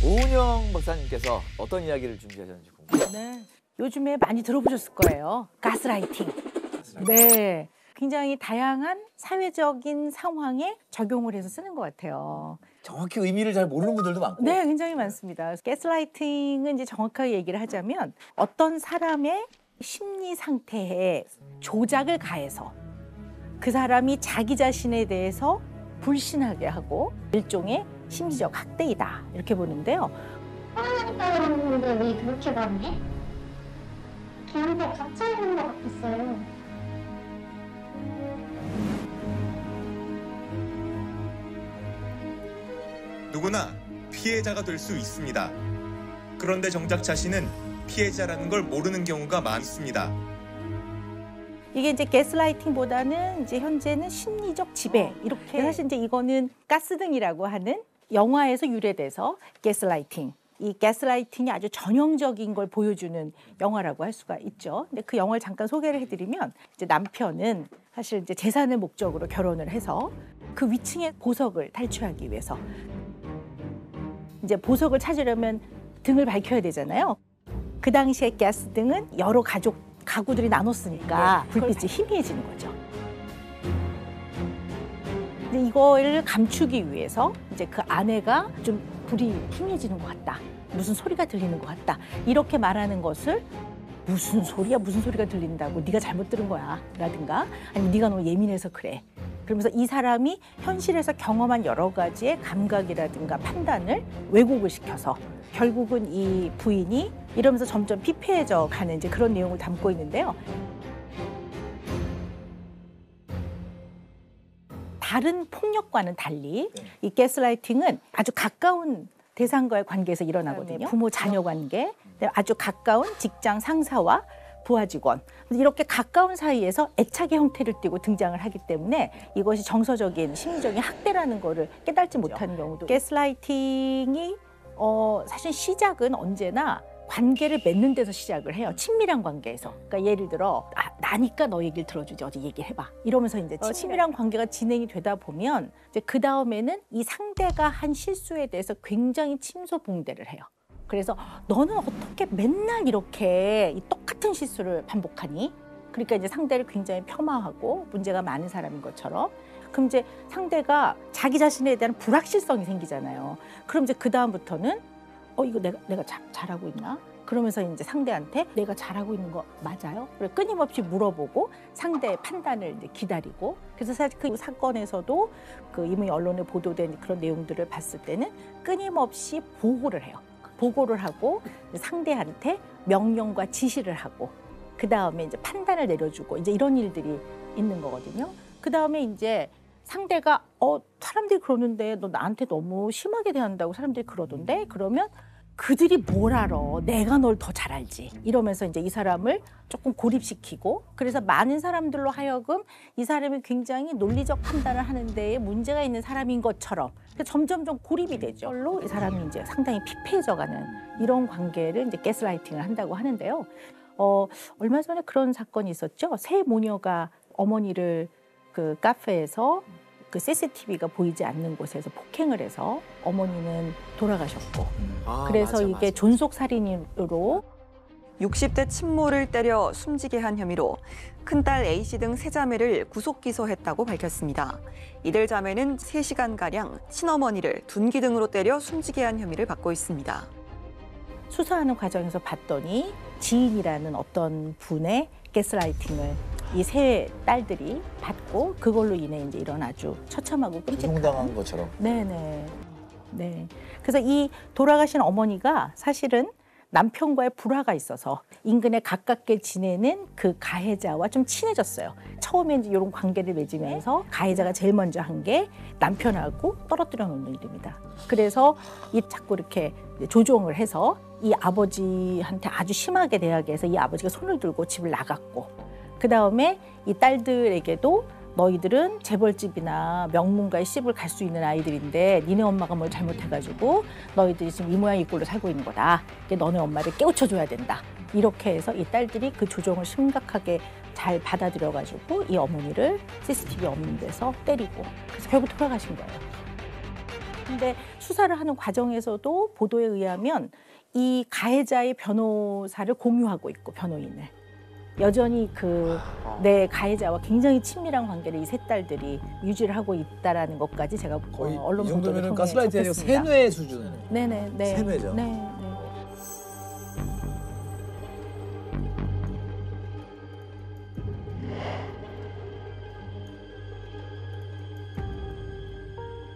오은영 박사님께서 어떤 이야기를 준비하셨는지 궁금해요. 네. 요즘에 많이 들어보셨을 거예요. 가스라이팅. 네. 굉장히 다양한 사회적인 상황에 적용을 해서 쓰는 것 같아요. 정확히 의미를 잘 모르는 분들도 많고. 네, 굉장히 많습니다. 가스라이팅은 이제 정확하게 얘기를 하자면 어떤 사람의 심리 상태에 조작을 가해서 그 사람이 자기 자신에 대해서 불신하게 하고 일종의 심리적 학대이다 이렇게 보는데요. 화나니까 그러는데 왜 그렇게 말해? 걔한테 갇혀 있는 것 같았어요. 누구나 피해자가 될 수 있습니다. 그런데 정작 자신은 피해자라는 걸 모르는 경우가 많습니다. 이게 이제 가스라이팅보다는 이제 현재는 심리적 지배 이렇게 사실 이제 이거는 가스등이라고 하는 영화에서 유래돼서 가스라이팅. 이 가스라이팅이 아주 전형적인 걸 보여주는 영화라고 할 수가 있죠. 근데 그 영화를 잠깐 소개를 해드리면 이제 남편은 사실 이제 재산을 목적으로 결혼을 해서 그 위층의 보석을 탈취하기 위해서 이제 보석을 찾으려면 등을 밝혀야 되잖아요. 그 당시에 가스등은 여러 가구들이 나눴으니까 불빛이 희미해지는 거죠. 근데 이걸 감추기 위해서 이제 그 아내가 좀 불이 희미해지는 것 같다. 무슨 소리가 들리는 것 같다. 이렇게 말하는 것을 무슨 소리야? 무슨 소리가 들린다고? 네가 잘못 들은 거야. 라든가 아니면 네가 너무 예민해서 그래. 그러면서 이 사람이 현실에서 경험한 여러 가지의 감각이라든가 판단을 왜곡을 시켜서 결국은 이 부인이 이러면서 점점 피폐해져 가는 이제 그런 내용을 담고 있는데요. 다른 폭력과는 달리 이 가스라이팅은 아주 가까운 대상과의 관계에서 일어나거든요. 부모 자녀 관계, 아주 가까운 직장 상사와 부하 직원 이렇게 가까운 사이에서 애착의 형태를 띠고 등장을 하기 때문에 이것이 정서적인 심리적인 학대라는 거를 깨닫지 못하는 경우도. 가스라이팅이 사실 시작은 언제나 관계를 맺는 데서 시작을 해요. 친밀한 관계에서. 그러니까 예를 들어 나니까 너 얘기를 들어주지 어디 얘기를 해봐. 이러면서 이제 친밀한 관계가 진행이 되다 보면 이제 그 다음에는 이 상대가 한 실수에 대해서 굉장히 침소봉대를 해요. 그래서 너는 어떻게 맨날 이렇게 이 똑같은 실수를 반복하니? 그러니까 이제 상대를 굉장히 폄하하고 문제가 많은 사람인 것처럼. 그럼 이제 상대가 자기 자신에 대한 불확실성이 생기잖아요. 그럼 이제 그 다음부터는 이거 내가 잘하고 있나? 그러면서 이제 상대한테 내가 잘하고 있는 거 맞아요? 그래 끊임없이 물어보고 상대의 판단을 이제 기다리고. 그래서 사실 그 사건에서도 그 이미 언론에 보도된 그런 내용들을 봤을 때는 끊임없이 보고를 해요. 보고를 하고 상대한테 명령과 지시를 하고 그 다음에 이제 판단을 내려주고 이제 이런 일들이 있는 거거든요. 그 다음에 이제 상대가 사람들이 그러는데 너 나한테 너무 심하게 대한다고 사람들이 그러던데 그러면 그들이 뭘 알아? 내가 널 더 잘 알지. 이러면서 이제 이 사람을 조금 고립시키고 그래서 많은 사람들로 하여금 이 사람이 굉장히 논리적 판단을 하는 데에 문제가 있는 사람인 것처럼 점점점 고립이 되죠. 그걸로 이 사람이 이제 상당히 피폐해져가는 이런 관계를 이제 가스라이팅을 한다고 하는데요. 얼마 전에 그런 사건이 있었죠. 세 모녀가 어머니를 그 카페에서 그 CCTV가 보이지 않는 곳에서 폭행을 해서 어머니는 돌아가셨고 그래서 이게 존속살인으로 60대 친모를 때려 숨지게 한 혐의로 큰딸 A씨 등 세 자매를 구속 기소했다고 밝혔습니다. 이들 자매는 3시간가량 친어머니를 둔기 등으로 때려 숨지게 한 혐의를 받고 있습니다. 수사하는 과정에서 봤더니 지인이라는 어떤 분의 가스라이팅을 이 세 딸들이 받고 그걸로 인해 이제 이런 아주 처참하고 끔찍한 조종당한 것처럼. 네네. 네. 그래서 이 돌아가신 어머니가 사실은 남편과의 불화가 있어서 인근에 가깝게 지내는 그 가해자와 좀 친해졌어요. 처음에 이제 이런 관계를 맺으면서 가해자가 제일 먼저 한 게 남편하고 떨어뜨려 놓는 일입니다. 그래서 이 자꾸 이렇게 조종을 해서 이 아버지한테 아주 심하게 대하게 해서 이 아버지가 손을 들고 집을 나갔고 그 다음에 이 딸들에게도 너희들은 재벌집이나 명문가의 시집을 갈 수 있는 아이들인데 니네 엄마가 뭘 잘못해가지고 너희들이 지금 이 모양 이 꼴로 살고 있는 거다. 너네 엄마를 깨우쳐줘야 된다. 이렇게 해서 이 딸들이 그 조종을 심각하게 잘 받아들여가지고 이 어머니를 CCTV 없는 데서 때리고 그래서 결국 돌아가신 거예요. 근데 수사를 하는 과정에서도 보도에 의하면 이 가해자의 변호사를 공유하고 있고 변호인을 여전히 내 가해자와 굉장히 친밀한 관계를 이 세 딸들이 유지를 하고 있다라는 것까지 제가 거의 언론 이 보도를 정도면 통해 가스라이팅이 아니고 접했습니다. 세뇌 수준. 네네. 세뇌죠. 네.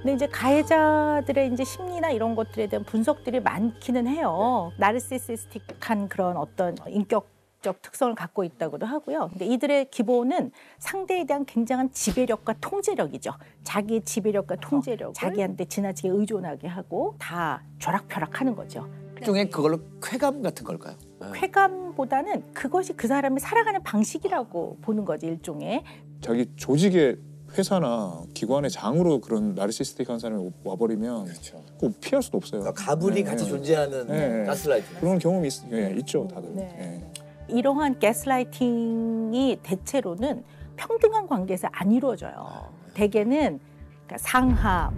근데 이제 가해자들의 이제 심리나 이런 것들에 대한 분석들이 많기는 해요. 나르시시스틱한 그런 어떤 인격적 특성을 갖고 있다고도 하고요. 근데 이들의 기본은 상대에 대한 굉장한 지배력과 통제력이죠. 자기의 지배력과 통제력을 자기한테 지나치게 의존하게 하고 다 벼락펴락하는 거죠. 일종의 그걸로 쾌감 같은 걸까요? 쾌감보다는 그것이 그 사람이 살아가는 방식이라고 보는 거지, 일종의. 자기 조직의 회사나 기관의 장으로 그런 나르시스틱한 사람이 와버리면 꼭 피할 수도 없어요. 그러니까 가불이 네. 같이 존재하는 네. 가스라이팅. 그런 경험이 있죠, 다들. 네. 예. 이러한 가스라이팅이 대체로는 평등한 관계에서 안 이루어져요. 대개는 그러니까 상하,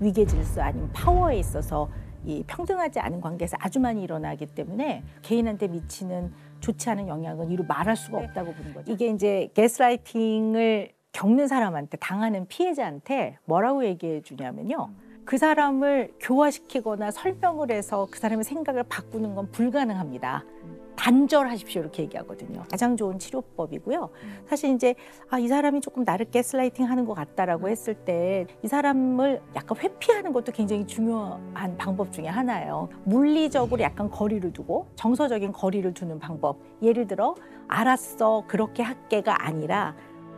위계 질서 아니면 파워에 있어서 이 평등하지 않은 관계에서 아주 많이 일어나기 때문에 개인한테 미치는 좋지 않은 영향은 이루 말할 수가 없다고 보는 거죠. 이게 이제 가스라이팅을 겪는 사람한테 당하는 피해자한테 뭐라고 얘기해 주냐면요. 그 사람을 교화시키거나 설명을 해서 그 사람의 생각을 바꾸는 건 불가능합니다. 단절하십시오 이렇게 얘기하거든요. 가장 좋은 치료법이고요. 사실 이제 이 사람이 조금 나를 가스라이팅 하는 것 같다라고 했을 때 이 사람을 약간 회피하는 것도 굉장히 중요한 방법 중에 하나예요. 물리적으로 약간 거리를 두고 정서적인 거리를 두는 방법. 예를 들어 알았어 그렇게 할게가 아니라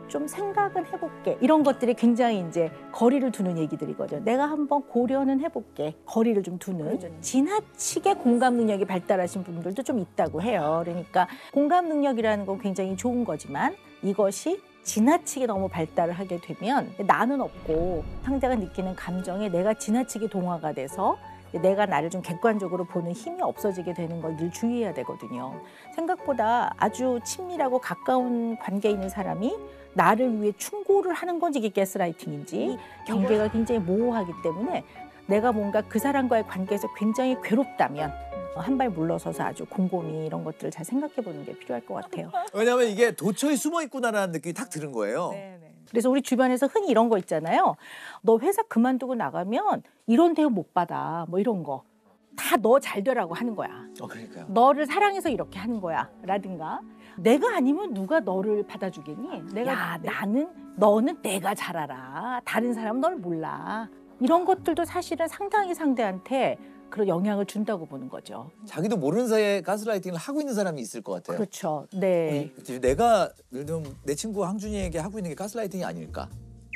좀 생각은 해볼게. 이런 것들이 굉장히 이제 거리를 두는 얘기들이거든요. 내가 한번 고려는 해볼게. 거리를 좀 두는. 지나치게 공감 능력이 발달하신 분들도 좀 있다고 해요. 그러니까 공감 능력이라는 건 굉장히 좋은 거지만 이것이 지나치게 너무 발달을 하게 되면 나는 없고 상대가 느끼는 감정에 내가 지나치게 동화가 돼서 내가 나를 좀 객관적으로 보는 힘이 없어지게 되는 걸 늘 주의해야 되거든요. 생각보다 아주 친밀하고 가까운 관계에 있는 사람이 나를 위해 충고를 하는 건지 이게 가스라이팅인지 경계가 굉장히 모호하기 때문에 내가 뭔가 그 사람과의 관계에서 굉장히 괴롭다면 한 발 물러서서 아주 곰곰이 이런 것들을 잘 생각해 보는 게 필요할 것 같아요. 왜냐하면 이게 도처에 숨어 있구나라는 느낌이 탁 드는 거예요. 그래서 우리 주변에서 흔히 이런 거 있잖아요. 너 회사 그만두고 나가면 이런 대우 못 받아. 뭐 이런 거. 다 너 잘 되라고 하는 거야. 그러니까요. 너를 사랑해서 이렇게 하는 거야. 라든가. 내가 아니면 누가 너를 받아주겠니? 너는 내가 잘 알아. 다른 사람은 널 몰라. 이런 것들도 사실은 상당히 상대한테 그런 영향을 준다고 보는 거죠. 자기도 모르는 사이에 가스라이팅을 하고 있는 사람이 있을 것 같아요. 그렇죠. 네. 내가 예를 들면 내 친구 항준이에게 하고 있는 게 가스라이팅이 아닐까?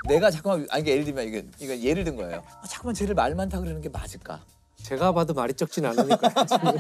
내가 잠깐만 예를 들면 이거 예를 든 거예요. 잠깐만 쟤를 말 많다 그러는 게 맞을까? 제가 봐도 말이 적진 않으니까 지금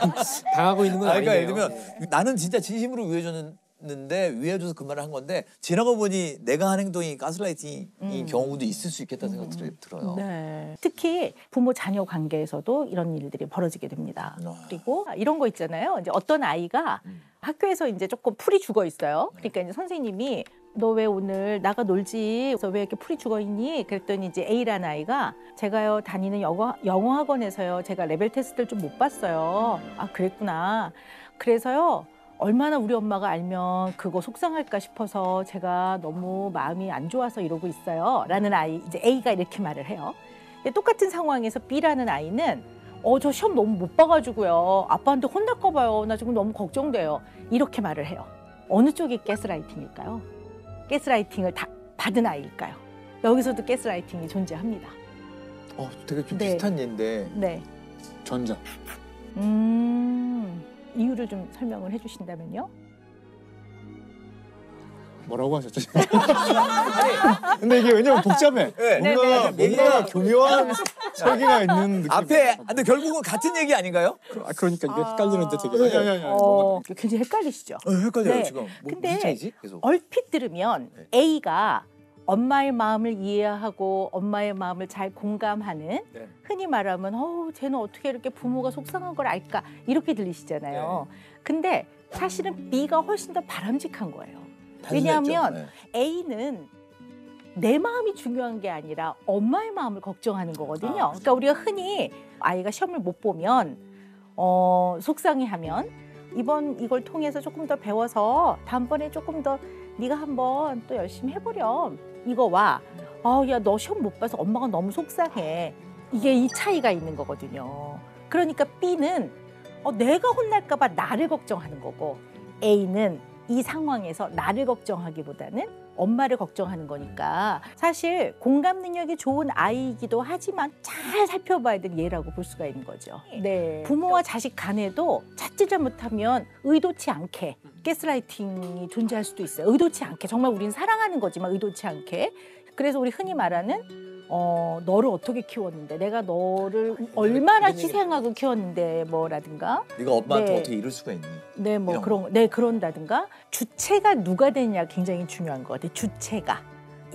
당하고 있는 건 그러니까 아니에요. 예를 들면 나는 진짜 진심으로 위해줘서 그 말을 한 건데 지나가 보니 내가 한 행동이 가스라이팅인 경우도 있을 수 있겠다는 생각이 들어요. 네. 특히 부모 자녀 관계에서도 이런 일들이 벌어지게 됩니다. 그리고 이런 거 있잖아요. 이제 어떤 아이가 학교에서 이제 조금 풀이 죽어 있어요. 그러니까 이제 선생님이 너 왜 오늘 나가 놀지? 그래서 왜 이렇게 풀이 죽어 있니? 그랬더니 이제 A라는 아이가 제가요 다니는 영어 학원에서요 제가 레벨 테스트를 좀 못 봤어요. 아 그랬구나. 그래서요 얼마나 우리 엄마가 알면 그거 속상할까 싶어서 제가 너무 마음이 안 좋아서 이러고 있어요. 라는 아이 이제 A가 이렇게 말을 해요. 똑같은 상황에서 B라는 아이는 저 시험 너무 못 봐가지고요. 아빠한테 혼날까 봐요. 나 지금 너무 걱정돼요. 이렇게 말을 해요. 어느 쪽이 가스라이팅일까요? 가스라이팅을 다 받은 아이일까요? 여기서도 가스라이팅이 존재합니다. 되게 좀 네. 비슷한 예인데. 네. 전자. 이유를 좀 설명을 해주신다면요? 뭐라고 하셨죠? 근데 이게 왜냐면 복잡해. 네. 뭔가 교묘한 설계가 있는 느낌. 앞에 근데 결국은 같은 얘기 아닌가요? 그러니까 이게 헷갈리는데 되게. 굉장히 헷갈리시죠? 헷갈려요 네. 지금. 근데 무슨 차이지? 계속. 얼핏 들으면 A가 엄마의 마음을 이해하고 엄마의 마음을 잘 공감하는 흔히 말하면 쟤는 어떻게 이렇게 부모가 속상한 걸 알까 이렇게 들리시잖아요. 근데 사실은 B가 훨씬 더 바람직한 거예요. 왜냐하면 A는 내 마음이 중요한 게 아니라 엄마의 마음을 걱정하는 거거든요. 그러니까 우리가 흔히 아이가 시험을 못 보면 속상해하면 이걸 통해서 조금 더 배워서 다음번에 조금 더 네가 한번 또 열심히 해보렴. 이거와 야, 너 시험 못 봐서 엄마가 너무 속상해. 이게 이 차이가 있는 거거든요. 그러니까 B는 내가 혼날까 봐 나를 걱정하는 거고 A는 이 상황에서 나를 걱정하기보다는 엄마를 걱정하는 거니까 사실 공감 능력이 좋은 아이이기도 하지만 잘 살펴봐야 될 예라고 볼 수가 있는 거죠. 네. 부모와 자식 간에도 찾지 잘못하면 의도치 않게 가스라이팅이 존재할 수도 있어요. 의도치 않게. 정말 우리는 사랑하는 거지만 의도치 않게. 그래서 우리 흔히 말하는 너를 어떻게 키웠는데 내가 너를 얼마나 희생하고 키웠는데 뭐라든가 네가 엄마한테 네. 어떻게 이럴 수가 있니? 네, 뭐 그런다든가 주체가 누가 되느냐 굉장히 중요한 것 같아요. 주체가.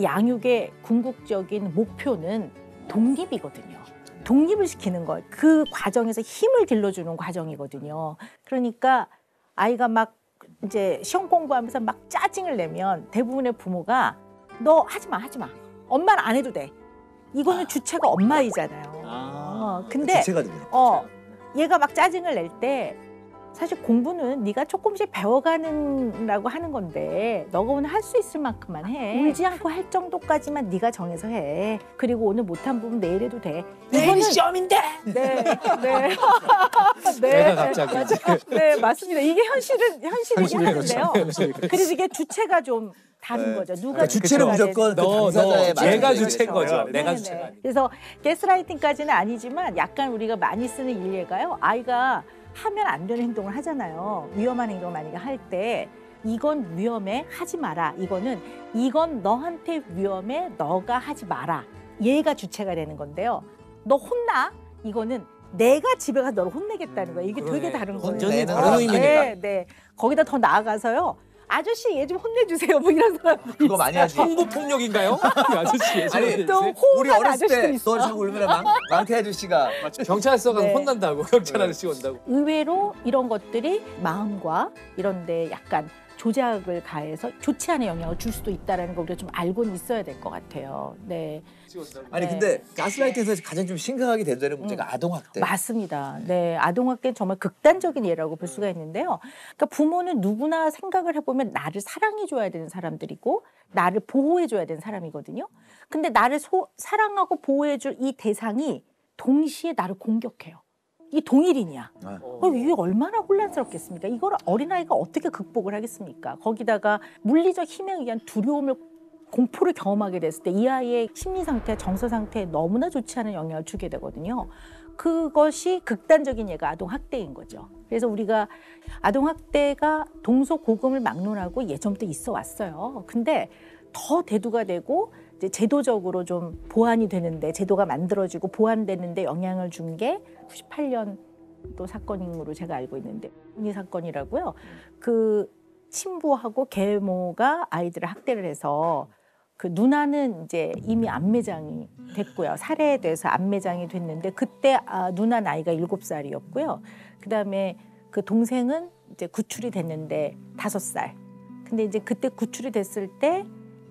양육의 궁극적인 목표는 독립이거든요. 독립을 시키는 것. 그 과정에서 힘을 길러주는 과정이거든요. 그러니까 아이가 막 이제 시험 공부하면서 막 짜증을 내면 대부분의 부모가 너 하지 마. 엄마는 안 해도 돼. 이거는 주체가 엄마이잖아요. 근데 주체가 되네. 얘가 막 짜증을 낼 때 사실 공부는 네가 조금씩 배워가는라고 하는 건데 너가 오늘 할 수 있을 만큼만 해. 울지 않고 할 정도까지만 네가 정해서 해. 그리고 오늘 못한 부분 내일 해도 돼. 내일 시험인데. 네. 내가 갑자기. 네, 맞습니다. 이게 현실이긴 한데요. 그래서 이게 주체가 좀 다른 거죠. 누가 그러니까 주체는 무조건 그 당사자의 내가 마음이 주체인 거죠. 거죠. 내가 네네. 주체가 아니고. 그래서 가스라이팅까지는 아니지만 약간 우리가 많이 쓰는 일례가요. 아이가 하면 안 되는 행동을 하잖아요. 위험한 행동을 만약에 할 때 이건 위험해, 하지 마라. 이건 너한테 위험해, 너가 하지 마라. 얘가 주체가 되는 건데요. 너 혼나? 이거는 내가 집에 가서 너를 혼내겠다는 거예요. 이게 되게 다른 거예요. 완전히 다른 의미입니다. 네. 거기다 더 나아가서요. 아저씨 얘 좀 혼내주세요. 뭐 이런 사람들 그거 많이 하지. 성부 폭력인가요? 아저씨 예전에 또 우리 호응하는 어렸을 아저씨들 때 있어. 너 자꾸 울면 망태 아저씨가 경찰서 가서 네. 혼난다고 경찰 아저씨 온다고. 의외로 이런 것들이 마음과 이런 데 약간 조작을 가해서 좋지 않은 영향을 줄 수도 있다는 걸 우리가 좀 알고는 있어야 될 것 같아요. 네. 아니 네. 근데 가스라이팅에서 가장 좀 심각하게 된다는 문제가 아동학대. 맞습니다. 네, 아동학대는 정말 극단적인 예라고 볼 수가 있는데요. 그러니까 부모는 누구나 생각을 해보면 나를 사랑해줘야 되는 사람들이고 나를 보호해줘야 되는 사람이거든요. 근데 나를 사랑하고 보호해줄 이 대상이 동시에 나를 공격해요. 이 동일인이야. 이게 얼마나 혼란스럽겠습니까? 이걸 어린아이가 어떻게 극복을 하겠습니까? 거기다가 물리적 힘에 의한 두려움을 공포를 경험하게 됐을 때 이 아이의 심리 상태, 정서 상태에 너무나 좋지 않은 영향을 주게 되거든요. 그것이 극단적인 예가 아동학대인 거죠. 그래서 우리가 아동학대가 동서고금을 막론하고 예전부터 있어 왔어요. 근데 더 대두가 되고 이제 제도적으로 좀 보완이 되는데 제도가 만들어지고 보완되는데 영향을 준 게 98년도 사건으로 제가 알고 있는데 이 사건이라고요. 그 친부하고 계모가 아이들을 학대를 해서 그 누나는 이제 이미 암매장이 됐고요. 살해돼서 암매장이 됐는데 그때 누나 나이가 7살이었고요. 그다음에 그 동생은 이제 구출이 됐는데 5살. 근데 이제 그때 구출이 됐을 때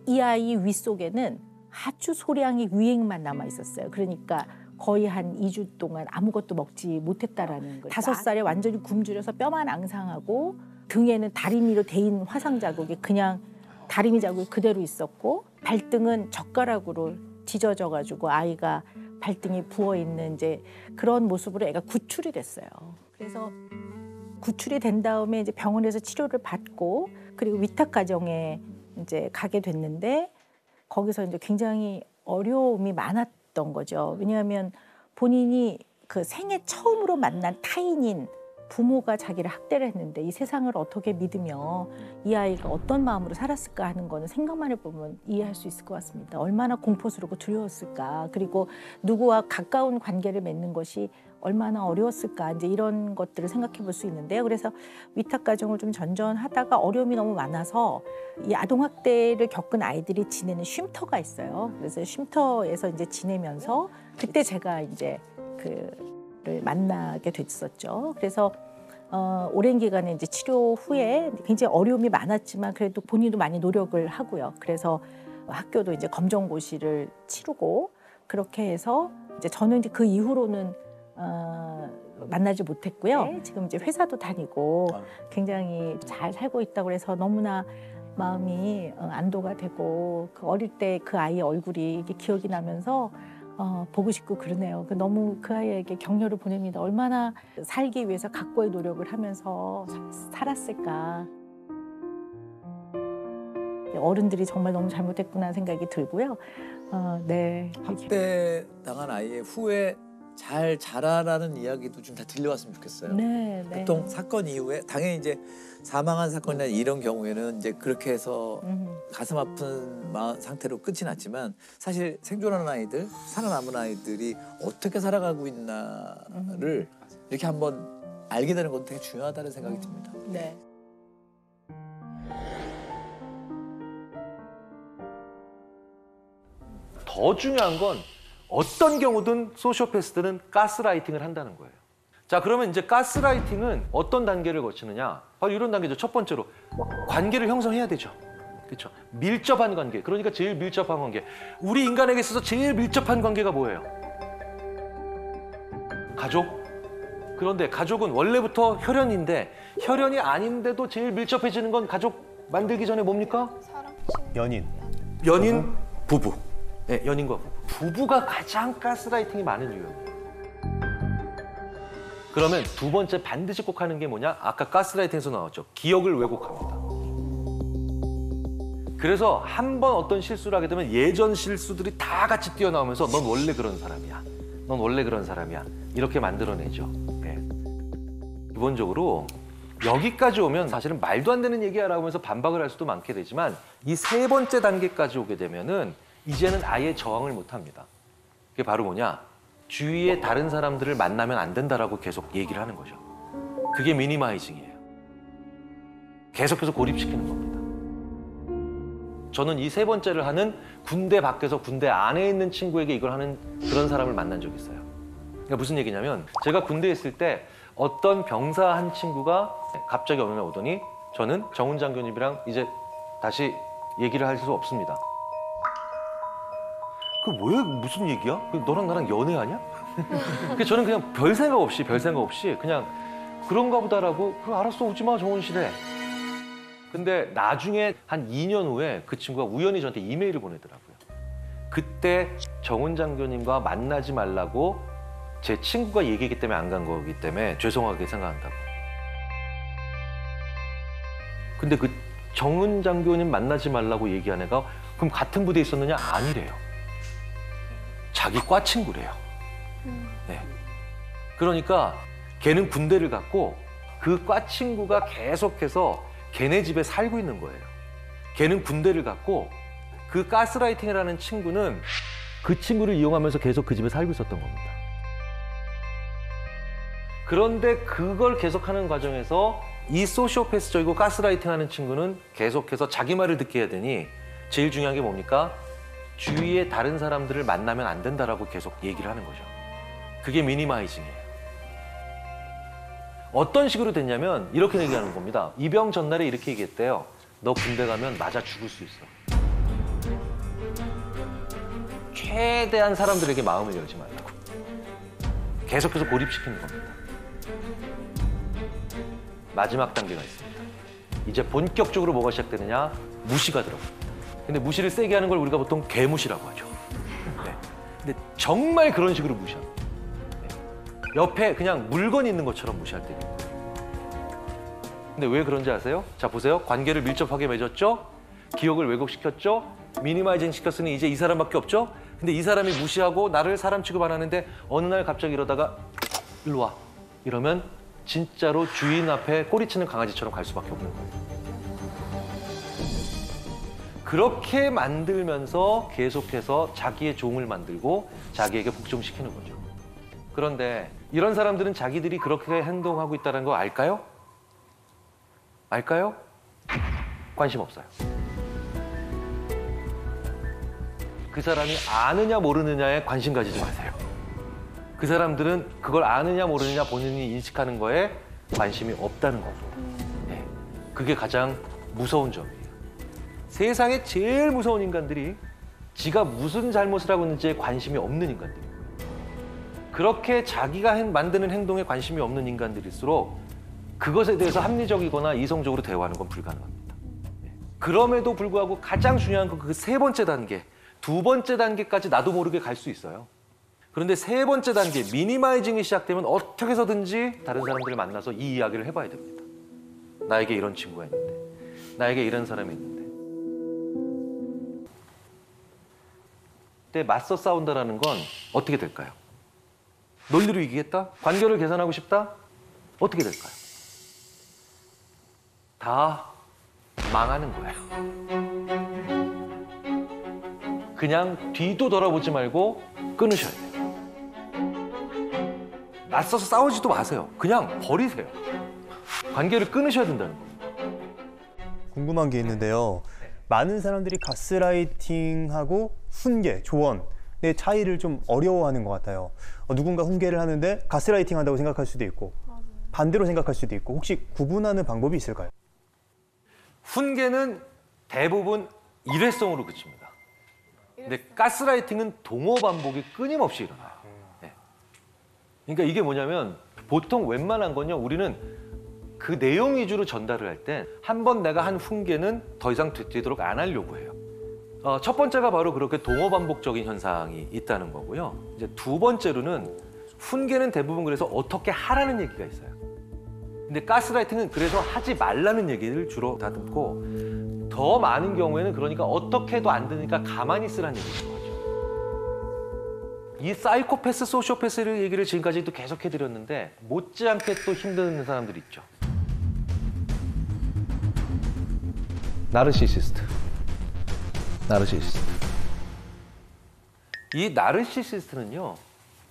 이 아이 윗속에는 아주 소량의 위액만 남아 있었어요. 그러니까 거의 한 2주 동안 아무것도 먹지 못했다라는 거예요. 5살에 완전히 굶주려서 뼈만 앙상하고 등에는 다리미로 대인 화상 자국이 그냥 다리미 자국이 그대로 있었고 발등은 젓가락으로 찢어져 가지고 아이가 발등이 부어 있는 이제 그런 모습으로 애가 구출이 됐어요. 그래서 구출이 된 다음에 이제 병원에서 치료를 받고 그리고 위탁 가정에 이제 가게 됐는데 거기서 이제 굉장히 어려움이 많았던 거죠. 왜냐하면 본인이 그 생애 처음으로 만난 타인인 부모가 자기를 학대를 했는데 이 세상을 어떻게 믿으며 이 아이가 어떤 마음으로 살았을까 하는 거는 생각만 해보면 이해할 수 있을 것 같습니다. 얼마나 공포스럽고 두려웠을까. 그리고 누구와 가까운 관계를 맺는 것이 얼마나 어려웠을까. 이제 이런 것들을 생각해 볼 수 있는데요. 그래서 위탁 가정을 좀 전전하다가 어려움이 너무 많아서 이 아동학대를 겪은 아이들이 지내는 쉼터가 있어요. 그래서 쉼터에서 이제 지내면서 그때 제가 이제 그를 만나게 됐었죠. 그래서 오랜 기간에 이제 치료 후에 굉장히 어려움이 많았지만 그래도 본인도 많이 노력을 하고요. 그래서 학교도 이제 검정고시를 치르고 그렇게 해서 이제 저는 이제 그 이후로는 만나지 못했고요. 지금 이제 회사도 다니고 굉장히 잘 살고 있다고 해서 너무나 마음이 안도가 되고 그 어릴 때 그 아이의 얼굴이 이게 기억이 나면서 보고 싶고 그러네요. 너무 그 아이에게 격려를 보냅니다. 얼마나 살기 위해서 각고의 노력을 하면서 살았을까. 어른들이 정말 너무 잘못했구나 생각이 들고요. 네. 학대 당한 아이의 후에 잘 자라라는 이야기도 좀 다 들려왔으면 좋겠어요. 네, 네. 보통 사건 이후에 당연히 이제 사망한 사건이나 이런 경우에는 이제 그렇게 해서 가슴 아픈 상태로 끝이 났지만 사실 생존하는 아이들, 살아남은 아이들이 어떻게 살아가고 있나를 이렇게 한번 알게 되는 것도 되게 중요하다는 생각이 듭니다. 네. 더 중요한 건 어떤 경우든 소시오패스들은 가스라이팅을 한다는 거예요. 자, 그러면 이제 가스라이팅은 어떤 단계를 거치느냐? 바로 이런 단계죠. 첫 번째로 관계를 형성해야 되죠. 그렇죠? 밀접한 관계. 그러니까 제일 밀접한 관계. 우리 인간에게 있어서 제일 밀접한 관계가 뭐예요? 가족. 그런데 가족은 원래부터 혈연인데 혈연이 아닌데도 제일 밀접해지는 건 가족 만들기 전에 뭡니까? 연인. 연인, 부부. 네, 연인과 부부. 부부가 가장 가스라이팅이 많은 이유예요. 그러면 두 번째 반드시 꼭 하는 게 뭐냐? 아까 가스라이팅에서 나왔죠. 기억을 왜곡합니다. 그래서 한 번 어떤 실수를 하게 되면 예전 실수들이 다 같이 뛰어나오면서 넌 원래 그런 사람이야. 넌 원래 그런 사람이야. 이렇게 만들어내죠. 네. 기본적으로 여기까지 오면 사실은 말도 안 되는 얘기야라고 하면서 반박을 할 수도 많게 되지만 이 세 번째 단계까지 오게 되면은 이제는 아예 저항을 못 합니다. 그게 바로 뭐냐? 주위에 다른 사람들을 만나면 안 된다라고 계속 얘기를 하는 거죠. 그게 미니마이징이에요. 계속해서 고립시키는 겁니다. 저는 이 세 번째를 하는 군대 밖에서 군대 안에 있는 친구에게 이걸 하는 그런 사람을 만난 적이 있어요. 그러니까 무슨 얘기냐면 제가 군대에 있을 때 어떤 병사 한 친구가 갑자기 어느 날 오더니 저는 정훈 장교님이랑 이제 다시 얘기를 할 수 없습니다. 그 뭐야? 무슨 얘기야? 너랑 나랑 연애하냐? 그래서 저는 그냥 별 생각 없이 그냥 그런가 보다라고 그래 알았어 오지 마 정훈 씨래. 근데 나중에 한 2년 후에 그 친구가 우연히 저한테 이메일을 보내더라고요. 그때 정훈 장교님과 만나지 말라고 제 친구가 얘기했기 때문에 안 간 거기 때문에 죄송하게 생각한다고. 근데 그 정훈 장교님 만나지 말라고 얘기한 애가 그럼 같은 부대에 있었느냐? 아니래요. 자기 과 친구래요. 네. 그러니까 걔는 군대를 갔고 그 과 친구가 계속해서 걔네 집에 살고 있는 거예요. 걔는 군대를 갔고 그 가스라이팅이라는 친구는 그 친구를 이용하면서 계속 그 집에 살고 있었던 겁니다. 그런데 그걸 계속하는 과정에서 이 소시오패스적이고 가스라이팅하는 친구는 계속해서 자기 말을 듣게 해야 되니 제일 중요한 게 뭡니까? 주위에 다른 사람들을 만나면 안 된다라고 계속 얘기를 하는 거죠. 그게 미니마이징이에요. 어떤 식으로 됐냐면 이렇게 얘기하는 겁니다. 입영 전날에 이렇게 얘기했대요. 너 군대 가면 맞아 죽을 수 있어. 최대한 사람들에게 마음을 열지 말라고. 계속해서 고립시키는 겁니다. 마지막 단계가 있습니다. 이제 본격적으로 뭐가 시작되느냐? 무시가 들어갑니다. 근데 무시를 세게 하는 걸 우리가 보통 개무시라고 하죠. 네. 근데 정말 그런 식으로 무시합니다. 네. 옆에 그냥 물건이 있는 것처럼 무시할 때도 있고요. 근데 왜 그런지 아세요? 자, 보세요. 관계를 밀접하게 맺었죠? 기억을 왜곡시켰죠? 미니마이징 시켰으니 이제 이 사람밖에 없죠? 근데 이 사람이 무시하고 나를 사람 취급 안 하는데 어느 날 갑자기 이러다가 일로 와. 이러면 진짜로 주인 앞에 꼬리치는 강아지처럼 갈 수밖에 없는 거예요. 그렇게 만들면서 계속해서 자기의 종을 만들고 자기에게 복종시키는 거죠. 그런데 이런 사람들은 자기들이 그렇게 행동하고 있다는 거 알까요? 알까요? 관심 없어요. 그 사람이 아느냐 모르느냐에 관심 가지지 마세요. 그 사람들은 그걸 아느냐 모르느냐 본인이 인식하는 거에 관심이 없다는 겁니다. 네. 그게 가장 무서운 점이에요. 세상에 제일 무서운 인간들이 지가 무슨 잘못을 하고 있는지에 관심이 없는 인간들이에요. 그렇게 자기가 만드는 행동에 관심이 없는 인간들일수록 그것에 대해서 합리적이거나 이성적으로 대화하는 건 불가능합니다. 그럼에도 불구하고 가장 중요한 건 그 세 번째 단계, 두 번째 단계까지 나도 모르게 갈 수 있어요. 그런데 세 번째 단계, 미니마이징이 시작되면 어떻게 해서든지 다른 사람들을 만나서 이 이야기를 해봐야 됩니다. 나에게 이런 친구가 있는데, 나에게 이런 사람이 있는데. 그때 맞서 싸운다라는 건 어떻게 될까요? 논리로 이기겠다? 관계를 개선하고 싶다? 어떻게 될까요? 다 망하는 거예요. 그냥 뒤도 돌아보지 말고 끊으셔야 돼요. 맞서서 싸우지도 마세요. 그냥 버리세요. 관계를 끊으셔야 된다는 겁니다. 궁금한 게 있는데요. 많은 사람들이 가스라이팅하고 훈계, 조언의 차이를 좀 어려워하는 것 같아요. 누군가 훈계를 하는데 가스라이팅 한다고 생각할 수도 있고 반대로 생각할 수도 있고 혹시 구분하는 방법이 있을까요? 훈계는 대부분 일회성으로 그칩니다. 근데 가스라이팅은 동어 반복이 끊임없이 일어나요. 네. 그러니까 이게 뭐냐면 보통 웬만한 건요, 우리는 그 내용 위주로 전달을 할 때 한 번 내가 한 훈계는 더 이상 되도록 안 하려고 해요. 첫 번째가 바로 그렇게 동어 반복적인 현상이 있다는 거고요. 이제 두 번째로는 훈계는 대부분 그래서 어떻게 하라는 얘기가 있어요. 근데 가스라이팅은 그래서 하지 말라는 얘기를 주로 다듬고 더 많은 경우에는 그러니까 어떻게 해도 안 되니까 가만히 있으라는 얘기인 거죠. 이 사이코패스, 소시오패스를 얘기를 지금까지도 계속 해드렸는데 못지않게 또 힘든 사람들이 있죠. 나르시시스트. 이 나르시시스트는요,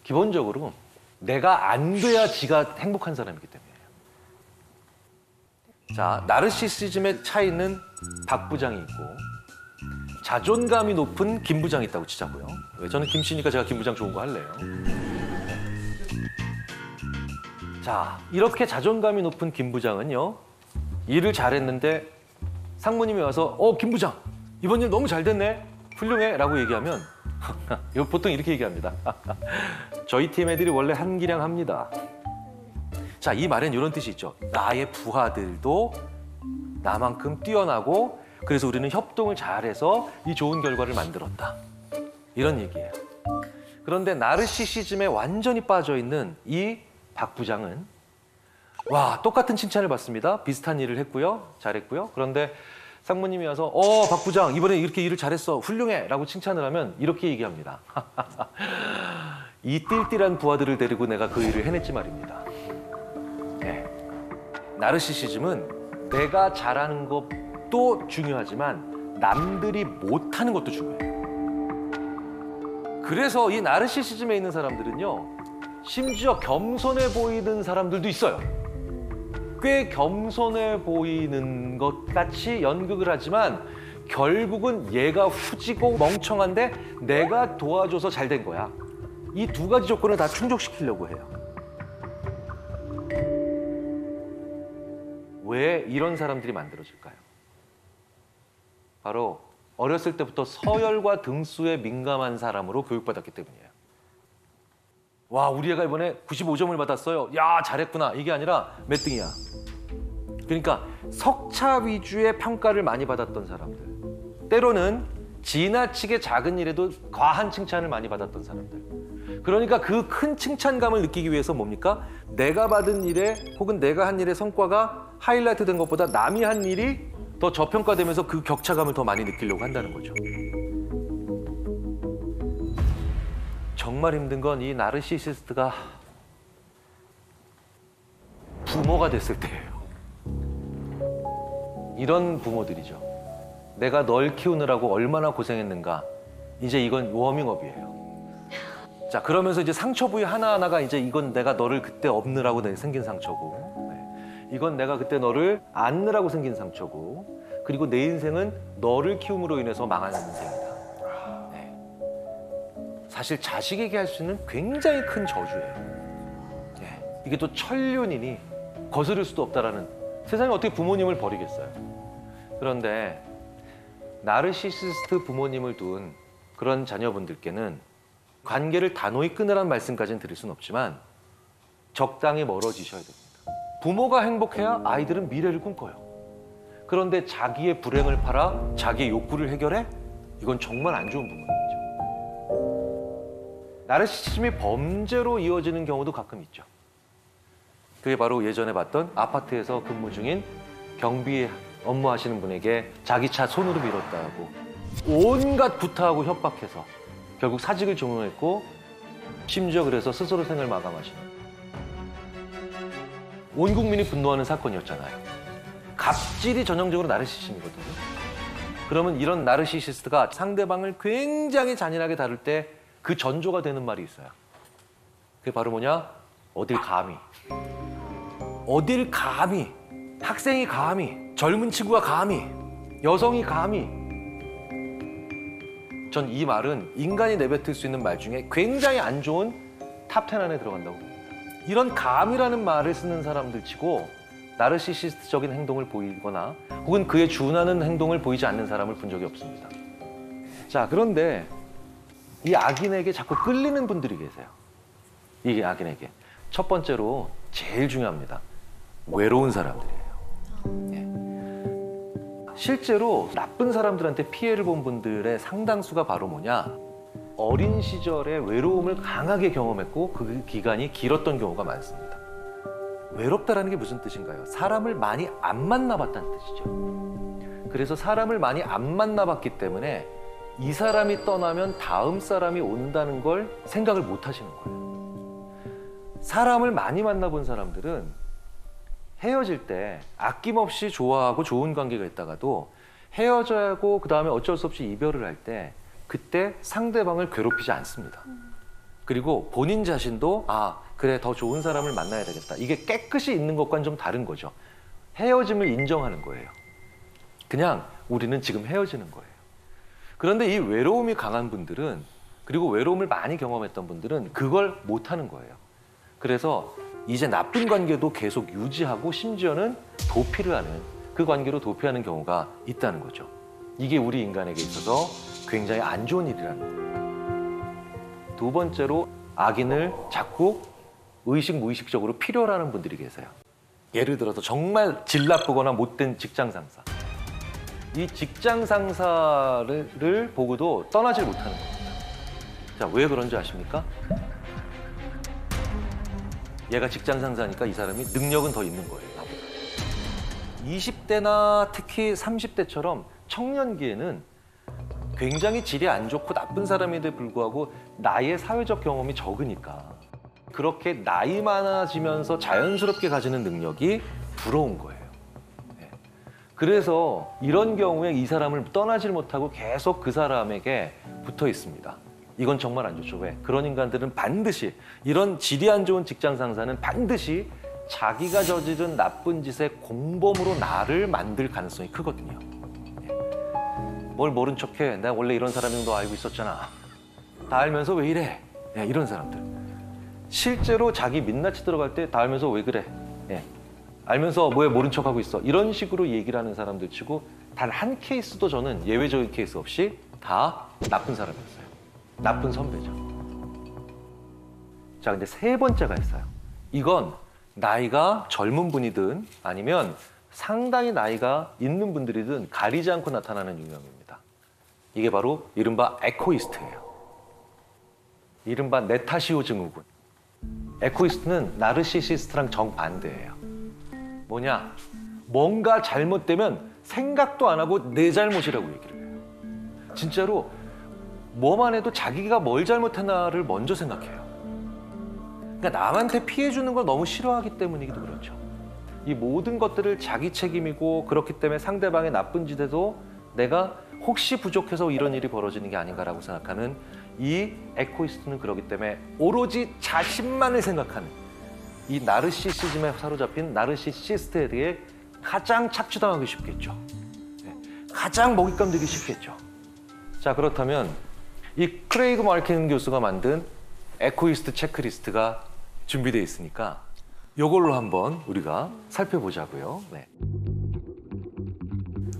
기본적으로 내가 안 돼야 지가 행복한 사람이기 때문이에요. 자, 나르시시즘의 차이는 박 부장이 있고 자존감이 높은 김 부장이 있다고 치자고요. 왜? 저는 김씨니까 제가 김 부장 좋은 거 할래요. 자, 이렇게 자존감이 높은 김 부장은요, 일을 잘했는데 상무님이 와서 김 부장 이번 일 너무 잘 됐네, 훌륭해 라고 얘기하면 이거 보통 이렇게 얘기합니다. 저희 팀 애들이 원래 한기량 합니다. 자, 이 말엔 이런 뜻이 있죠. 나의 부하들도 나만큼 뛰어나고 그래서 우리는 협동을 잘해서 이 좋은 결과를 만들었다. 이런 얘기예요. 그런데 나르시시즘에 완전히 빠져있는 이 박 부장은 와, 똑같은 칭찬을 받습니다. 비슷한 일을 했고요. 잘했고요. 그런데 상무님이 와서 박 부장 이번에 이렇게 일을 잘했어. 훌륭해. 라고 칭찬을 하면 이렇게 얘기합니다. 이 띨띨한 부하들을 데리고 내가 그 일을 해냈지 말입니다. 네. 나르시시즘은 내가 잘하는 것도 중요하지만 남들이 못하는 것도 중요해요. 그래서 이 나르시시즘에 있는 사람들은요, 심지어 겸손해 보이는 사람들도 있어요. 꽤 겸손해 보이는 것 같이 연극을 하지만 결국은 얘가 후지고 멍청한데 내가 도와줘서 잘 된 거야. 이 두 가지 조건을 다 충족시키려고 해요. 왜 이런 사람들이 만들어질까요? 바로 어렸을 때부터 서열과 등수에 민감한 사람으로 교육받았기 때문이에요. 와, 우리 애가 이번에 95점을 받았어요. 야, 잘했구나. 이게 아니라 몇 등이야. 그러니까 석차 위주의 평가를 많이 받았던 사람들. 때로는 지나치게 작은 일에도 과한 칭찬을 많이 받았던 사람들. 그러니까 그 큰 칭찬감을 느끼기 위해서 뭡니까? 내가 받은 일에 혹은 내가 한 일의 성과가 하이라이트 된 것보다 남이 한 일이 더 저평가되면서 그 격차감을 더 많이 느끼려고 한다는 거죠. 정말 힘든 건 이 나르시시스트가 부모가 됐을 때예요. 이런 부모들이죠. 내가 널 키우느라고 얼마나 고생했는가. 이제 이건 워밍업이에요. 자, 그러면서 이제 상처 부위 하나하나가 이제 이건 내가 너를 그때 없느라고 생긴 상처고, 이건 내가 그때 너를 안느라고 생긴 상처고, 그리고 내 인생은 너를 키움으로 인해서 망한 인생이다. 사실 자식에게 할 수 있는 굉장히 큰 저주예요. 이게 또 천륜이니 거스를 수도 없다라는, 세상에 어떻게 부모님을 버리겠어요. 그런데 나르시시스트 부모님을 둔 그런 자녀분들께는 관계를 단호히 끊으라는 말씀까지는 드릴 수는 없지만 적당히 멀어지셔야 됩니다. 부모가 행복해야 아이들은 미래를 꿈꿔요. 그런데 자기의 불행을 팔아 자기의 욕구를 해결해? 이건 정말 안 좋은 부모님이죠. 나르시시즘이 범죄로 이어지는 경우도 가끔 있죠. 그게 바로 예전에 봤던 아파트에서 근무 중인 경비 업무하시는 분에게 자기 차 손으로 밀었다고 온갖 구타하고 협박해서 결국 사직을 종용했고 심지어 그래서 스스로 생을 마감하시는 온 국민이 분노하는 사건이었잖아요. 갑질이 전형적으로 나르시시즘이거든요. 그러면 이런 나르시시스트가 상대방을 굉장히 잔인하게 다룰 때 그 전조가 되는 말이 있어요. 그게 바로 뭐냐? 어딜 감히. 어딜 감히. 학생이 감히. 젊은 친구가 감히. 여성이 감히. 전 이 말은 인간이 내뱉을 수 있는 말 중에 굉장히 안 좋은 탑10 안에 들어간다고 봅니다. 이런 감이라는 말을 쓰는 사람들 치고 나르시시스트적인 행동을 보이거나 혹은 그에 준하는 행동을 보이지 않는 사람을 본 적이 없습니다. 자, 그런데 이 악인에게 자꾸 끌리는 분들이 계세요. 이 악인에게. 첫 번째로 제일 중요합니다. 외로운 사람들이에요. 실제로 나쁜 사람들한테 피해를 본 분들의 상당수가 바로 뭐냐? 어린 시절에 외로움을 강하게 경험했고 그 기간이 길었던 경우가 많습니다. 외롭다라는 게 무슨 뜻인가요? 사람을 많이 안 만나봤다는 뜻이죠. 그래서 사람을 많이 안 만나봤기 때문에 이 사람이 떠나면 다음 사람이 온다는 걸 생각을 못 하시는 거예요. 사람을 많이 만나본 사람들은 헤어질 때 아낌없이 좋아하고 좋은 관계가 있다가도 헤어져야 하고 그 다음에 어쩔 수 없이 이별을 할 때 그때 상대방을 괴롭히지 않습니다. 그리고 본인 자신도 그래 더 좋은 사람을 만나야 되겠다. 이게 깨끗이 있는 것과는 좀 다른 거죠. 헤어짐을 인정하는 거예요. 그냥 우리는 지금 헤어지는 거예요. 그런데 이 외로움이 강한 분들은 그리고 외로움을 많이 경험했던 분들은 그걸 못하는 거예요. 그래서 이제 나쁜 관계도 계속 유지하고 심지어는 도피를 하는 그 관계로 도피하는 경우가 있다는 거죠. 이게 우리 인간에게 있어서 굉장히 안 좋은 일이라는 거예요. 두 번째로 악인을 자꾸 의식 무의식적으로 필요로 하는 분들이 계세요. 예를 들어서 정말 질 나쁘거나 못된 직장 상사. 이 직장 상사를 보고도 떠나질 못하는 겁니다. 자, 왜 그런지 아십니까? 얘가 직장 상사니까 이 사람이 능력은 더 있는 거예요. 20대나 특히 30대처럼 청년기에는 굉장히 질이 안 좋고 나쁜 사람인데 불구하고 나의 사회적 경험이 적으니까 그렇게 나이 많아지면서 자연스럽게 가지는 능력이 부러운 거예요. 그래서 이런 경우에 이 사람을 떠나질 못하고 계속 그 사람에게 붙어 있습니다. 이건 정말 안 좋죠. 왜? 그런 인간들은 반드시 이런 질이 안 좋은 직장 상사는 반드시 자기가 저지른 나쁜 짓의 공범으로 나를 만들 가능성이 크거든요. 뭘 모른 척해. 내가 원래 이런 사람인 거 알고 있었잖아. 다 알면서 왜 이래? 이런 사람들. 실제로 자기 민낯이 들어갈 때 다 알면서 왜 그래? 알면서 왜 모른 척하고 있어? 이런 식으로 얘기를 하는 사람들 치고 단 한 케이스도 저는 예외적인 케이스 없이 다 나쁜 사람이었어요. 나쁜 선배죠. 자, 근데 세 번째가 있어요. 이건 나이가 젊은 분이든 아니면 상당히 나이가 있는 분들이든 가리지 않고 나타나는 유형입니다. 이게 바로 이른바 에코이스트예요. 이른바 네타시오 증후군. 에코이스트는 나르시시스트랑 정반대예요. 뭐냐? 뭔가 잘못되면 생각도 안 하고 내 잘못이라고 얘기를 해요. 진짜로 뭐만 해도 자기가 뭘 잘못했나를 먼저 생각해요. 그러니까 남한테 피해 주는 걸 너무 싫어하기 때문이기도 그렇죠. 이 모든 것들을 자기 책임이고 그렇기 때문에 상대방의 나쁜 짓에도 내가 혹시 부족해서 이런 일이 벌어지는 게 아닌가라고 생각하는 이 에코이스트는 그렇기 때문에 오로지 자신만을 생각하는 이 나르시시즘에 사로잡힌 나르시시스트에 대해 가장 착취당하기 쉽겠죠. 가장 먹잇감 되기 쉽겠죠. 자, 그렇다면 이 크레이그 마르킨 교수가 만든 에코이스트 체크리스트가 준비되어 있으니까 이걸로 한번 우리가 살펴보자고요.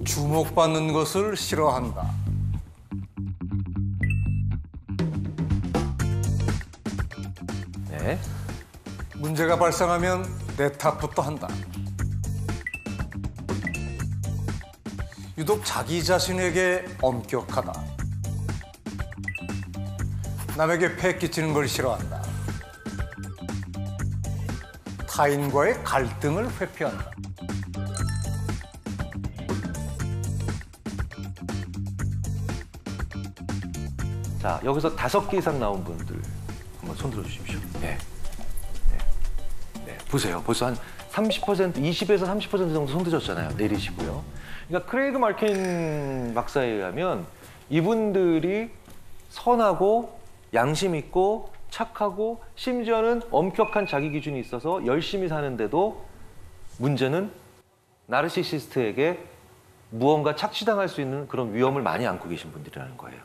주목받는 것을 싫어한다. 네. 문제가 발생하면 내 탓부터 한다. 유독 자기 자신에게 엄격하다. 남에게 폐 끼치는 걸 싫어한다. 타인과의 갈등을 회피한다. 자, 여기서 5개 이상 나온 분들 한번 손 들어주십시오. 네. 네. 보세요. 벌써 한 30%, 20에서 30% 정도 손 드셨잖아요. 내리시고요. 그러니까 크레이그 말킨 박사에 의하면 이분들이 선하고 양심 있고 착하고 심지어는 엄격한 자기 기준이 있어서 열심히 사는데도 문제는 나르시시스트에게 무언가 착취당할 수 있는 그런 위험을 많이 안고 계신 분들이라는 거예요.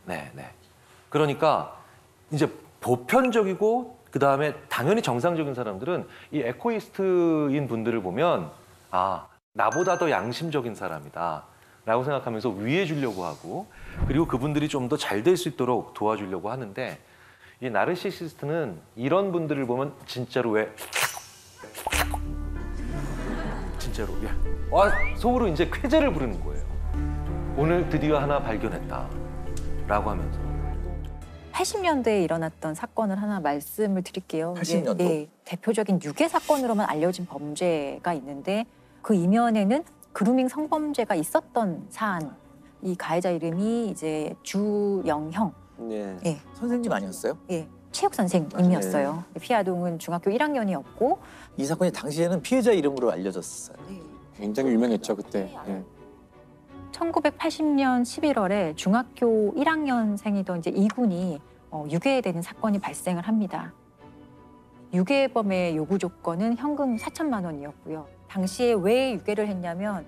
네. 그러니까 이제 보편적이고 그다음에 당연히 정상적인 사람들은 이 에코이스트인 분들을 보면 아, 나보다 더 양심적인 사람이다 라고 생각하면서 위해 주려고 하고 그리고 그분들이 좀 더 잘 될 수 있도록 도와주려고 하는데 이 나르시시스트는 이런 분들을 보면 진짜로 진짜로 속으로 이제 쾌재를 부르는 거예요. 오늘 드디어 하나 발견했다 라고 하면서 80년대에 일어났던 사건을 하나 말씀을 드릴게요. 80년도? 예, 대표적인 유괴 사건으로만 알려진 범죄가 있는데 그 이면에는 그루밍 성범죄가 있었던 사안. 이 가해자 이름이 이제 주영형. 네. 예. 선생님 아니었어요? 예. 체육 선생님이었어요. 피해 아동은 중학교 1학년이었고 이 사건이 당시에는 피해자 이름으로 알려졌었어요. 굉장히 유명했죠 그때. 예. 1980년 11월에 중학교 1학년생이던 이제 이군이 유괴되는 사건이 발생을 합니다. 유괴범의 요구 조건은 현금 4천만 원이었고요. 당시에 왜 유괴를 했냐면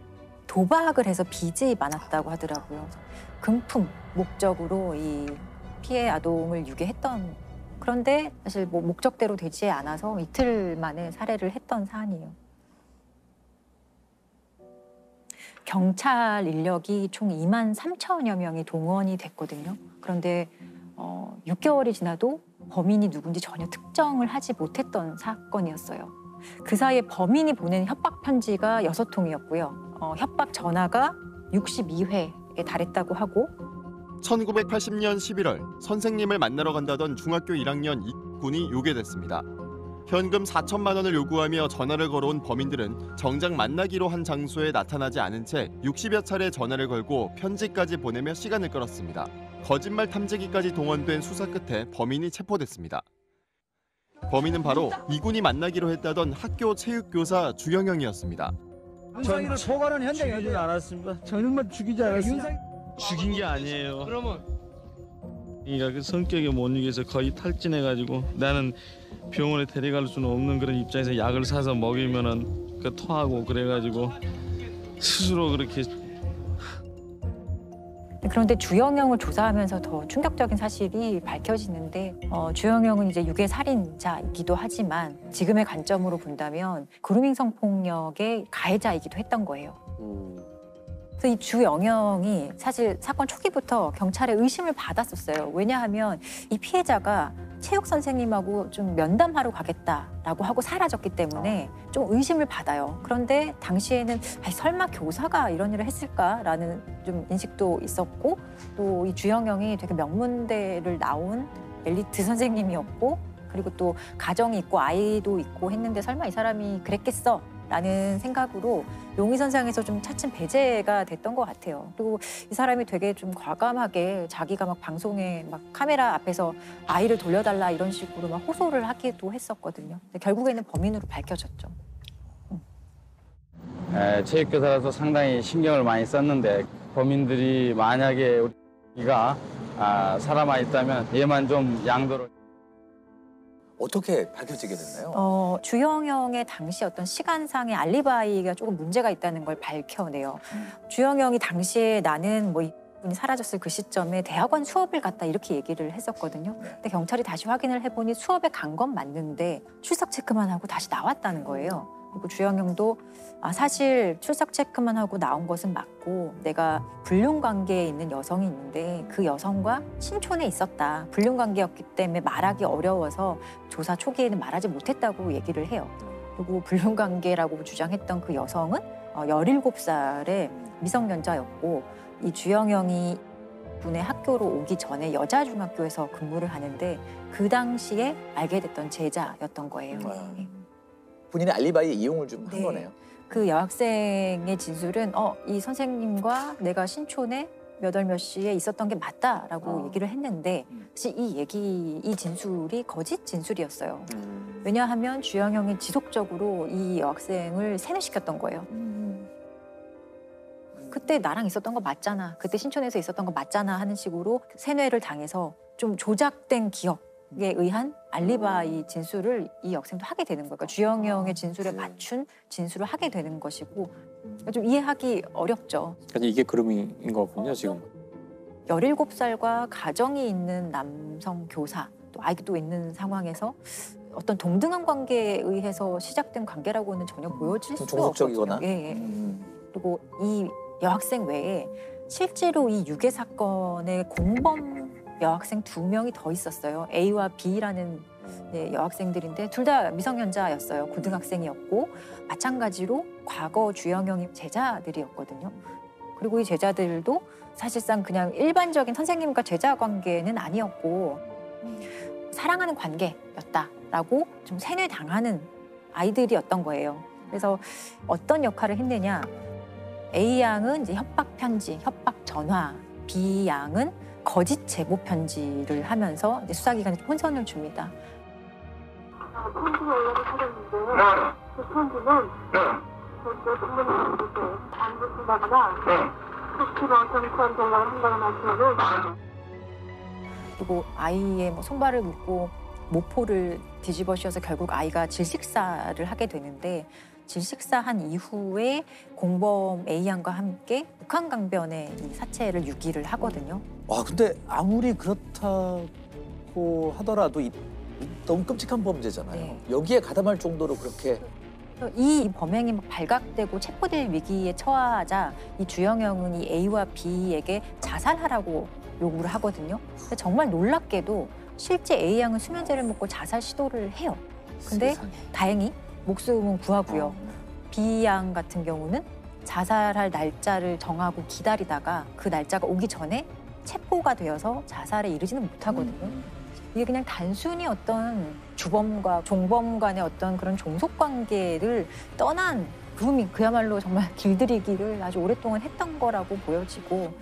도박을 해서 빚이 많았다고 하더라고요. 금품 목적으로 이 피해 아동을 유괴했던 그런데 사실 뭐 목적대로 되지 않아서 이틀 만에 살해를 했던 사안이에요. 경찰 인력이 총 2만 3천여 명이 동원이 됐거든요. 그런데 6개월이 지나도 범인이 누군지 전혀 특정을 하지 못했던 사건이었어요. 그 사이에 범인이 보낸 협박 편지가 6통이었고요. 협박 전화가 62회에 달했다고 하고 1980년 11월 선생님을 만나러 간다던 중학교 1학년 이군이 유괴됐습니다. 현금 4천만 원을 요구하며 전화를 걸어온 범인들은 정작 만나기로 한 장소에 나타나지 않은 채 60여 차례 전화를 걸고 편지까지 보내며 시간을 끌었습니다. 거짓말 탐지기까지 동원된 수사 끝에 범인이 체포됐습니다. 범인은 바로 이군이 만나기로 했다던 학교 체육교사 주영형이었습니다. 윤상이를 포괄은 현장에 하지 않았습니다. 저녁만 죽이지 않았습니다. 죽인 게 아니에요. 그러면? 그러니까 그 성격에 못 이겨서 거의 탈진해가지고 나는 병원에 데려갈 수는 없는 그런 입장에서 약을 사서 먹이면은 그 토하고 그래가지고 스스로 그렇게. 그런데 주영형을 조사하면서 더 충격적인 사실이 밝혀지는데 주영형은 이제 유괴 살인자이기도 하지만 지금의 관점으로 본다면 그루밍 성폭력의 가해자이기도 했던 거예요. 그래서 이 주영형이 사실 사건 초기부터 경찰에 의심을 받았었어요. 왜냐하면 이 피해자가 체육 선생님하고 좀 면담하러 가겠다라고 하고 사라졌기 때문에 좀 의심을 받아요. 그런데 당시에는 설마 교사가 이런 일을 했을까라는 좀 인식도 있었고 또 이 주영형이 되게 명문대를 나온 엘리트 선생님이었고 그리고 또 가정이 있고 아이도 있고 했는데 설마 이 사람이 그랬겠어? 라는 생각으로 용의선상에서 좀 차츰 배제가 됐던 것 같아요. 그리고 이 사람이 되게 좀 과감하게 자기가 막 방송에 막 카메라 앞에서 아이를 돌려달라 이런 식으로 막 호소를 하기도 했었거든요. 근데 결국에는 범인으로 밝혀졌죠. 체육교사라서 상당히 신경을 많이 썼는데 범인들이 만약에 우리가 살아만 있다면 얘만 좀 양도를. 어떻게 밝혀지게 됐나요? 주영형의 당시 어떤 시간상의 알리바이가 조금 문제가 있다는 걸 밝혀내요. 주영형이 당시에 나는 뭐 이분이 사라졌을 그 시점에 대학원 수업을 갔다 이렇게 얘기를 했었거든요. 근데 경찰이 다시 확인을 해보니 수업에 간 건 맞는데 출석 체크만 하고 다시 나왔다는 거예요. 그리고 주영영도 사실 출석 체크만 하고 나온 것은 맞고 내가 불륜 관계에 있는 여성이 있는데 그 여성과 신촌에 있었다. 불륜 관계였기 때문에 말하기 어려워서 조사 초기에는 말하지 못했다고 얘기를 해요. 그리고 불륜 관계라고 주장했던 그 여성은 17살의 미성년자였고 이 주영영이 분의 학교로 오기 전에 여자 중학교에서 근무를 하는데 그 당시에 알게 됐던 제자였던 거예요. 본인의 알리바이에 이용을 좀 한 네. 거네요. 그 여학생의 진술은 이 선생님과 내가 신촌에 몇 월 몇 시에 있었던 게 맞다라고 얘기를 했는데 사실 이 진술이 거짓 진술이었어요. 왜냐하면 주영영이 지속적으로 이 여학생을 세뇌시켰던 거예요. 그때 나랑 있었던 거 맞잖아. 그때 신촌에서 있었던 거 맞잖아 하는 식으로 세뇌를 당해서 좀 조작된 기억에 의한 알리바이 진술을 이 여학생도 하게 되는 거예요. 그러니까 주영영의 진술에 맞춘 진술을 하게 되는 것이고 좀 이해하기 어렵죠. 그러니까 이게 그루밍인 거군요, 지금. 17살과 가정이 있는 남성 교사, 또 아이도 있는 상황에서 어떤 동등한 관계에 의해서 시작된 관계라고는 전혀 보여질 수가 종속적이거나. 없거든요. 예. 그리고 이 여학생 외에 실제로 이 유괴 사건의 공범 여학생 2명이 더 있었어요. A와 B라는 여학생들인데 둘 다 미성년자였어요. 고등학생이었고 마찬가지로 과거 주영영이 제자들이었거든요. 그리고 이 제자들도 사실상 그냥 일반적인 선생님과 제자 관계는 아니었고 사랑하는 관계였다라고 좀 세뇌당하는 아이들이었던 거예요. 그래서 어떤 역할을 했느냐. A양은 이제 협박 편지, 협박 전화, B양은 거짓 제보 편지를 하면서 이제 수사기관에 혼선을 줍니다. 편지가 연락이 사줬는데요. 그 편지는 절대 부모님한테 안 주시다거나 혹시나 경찰 전화를 한다거나 하시면은 그리고 아이의 손발을 묶고 모포를 뒤집어 씌워서 결국 아이가 질식사를 하게 되는데 질식사한 이후에 공범 A양과 함께 북한강변에 이 사체를 유기를 하거든요. 와 근데 아무리 그렇다고 하더라도 너무 끔찍한 범죄잖아요. 여기에 가담할 정도로 그렇게 이 범행이 발각되고 체포될 위기에 처하자 이 주영영은 이 A와 B에게 자살하라고 요구를 하거든요. 근데 정말 놀랍게도 실제 A양은 수면제를 먹고 자살 시도를 해요. 근데 다행히 목숨은 구하고요. B양 같은 경우는 자살할 날짜를 정하고 기다리다가 그 날짜가 오기 전에 체포가 되어서 자살에 이르지는 못하거든요. 이게 그냥 단순히 어떤 주범과 종범 간의 어떤 그런 종속 관계를 떠난 그루밍, 그야말로 정말 길들이기를 아주 오랫동안 했던 거라고 보여지고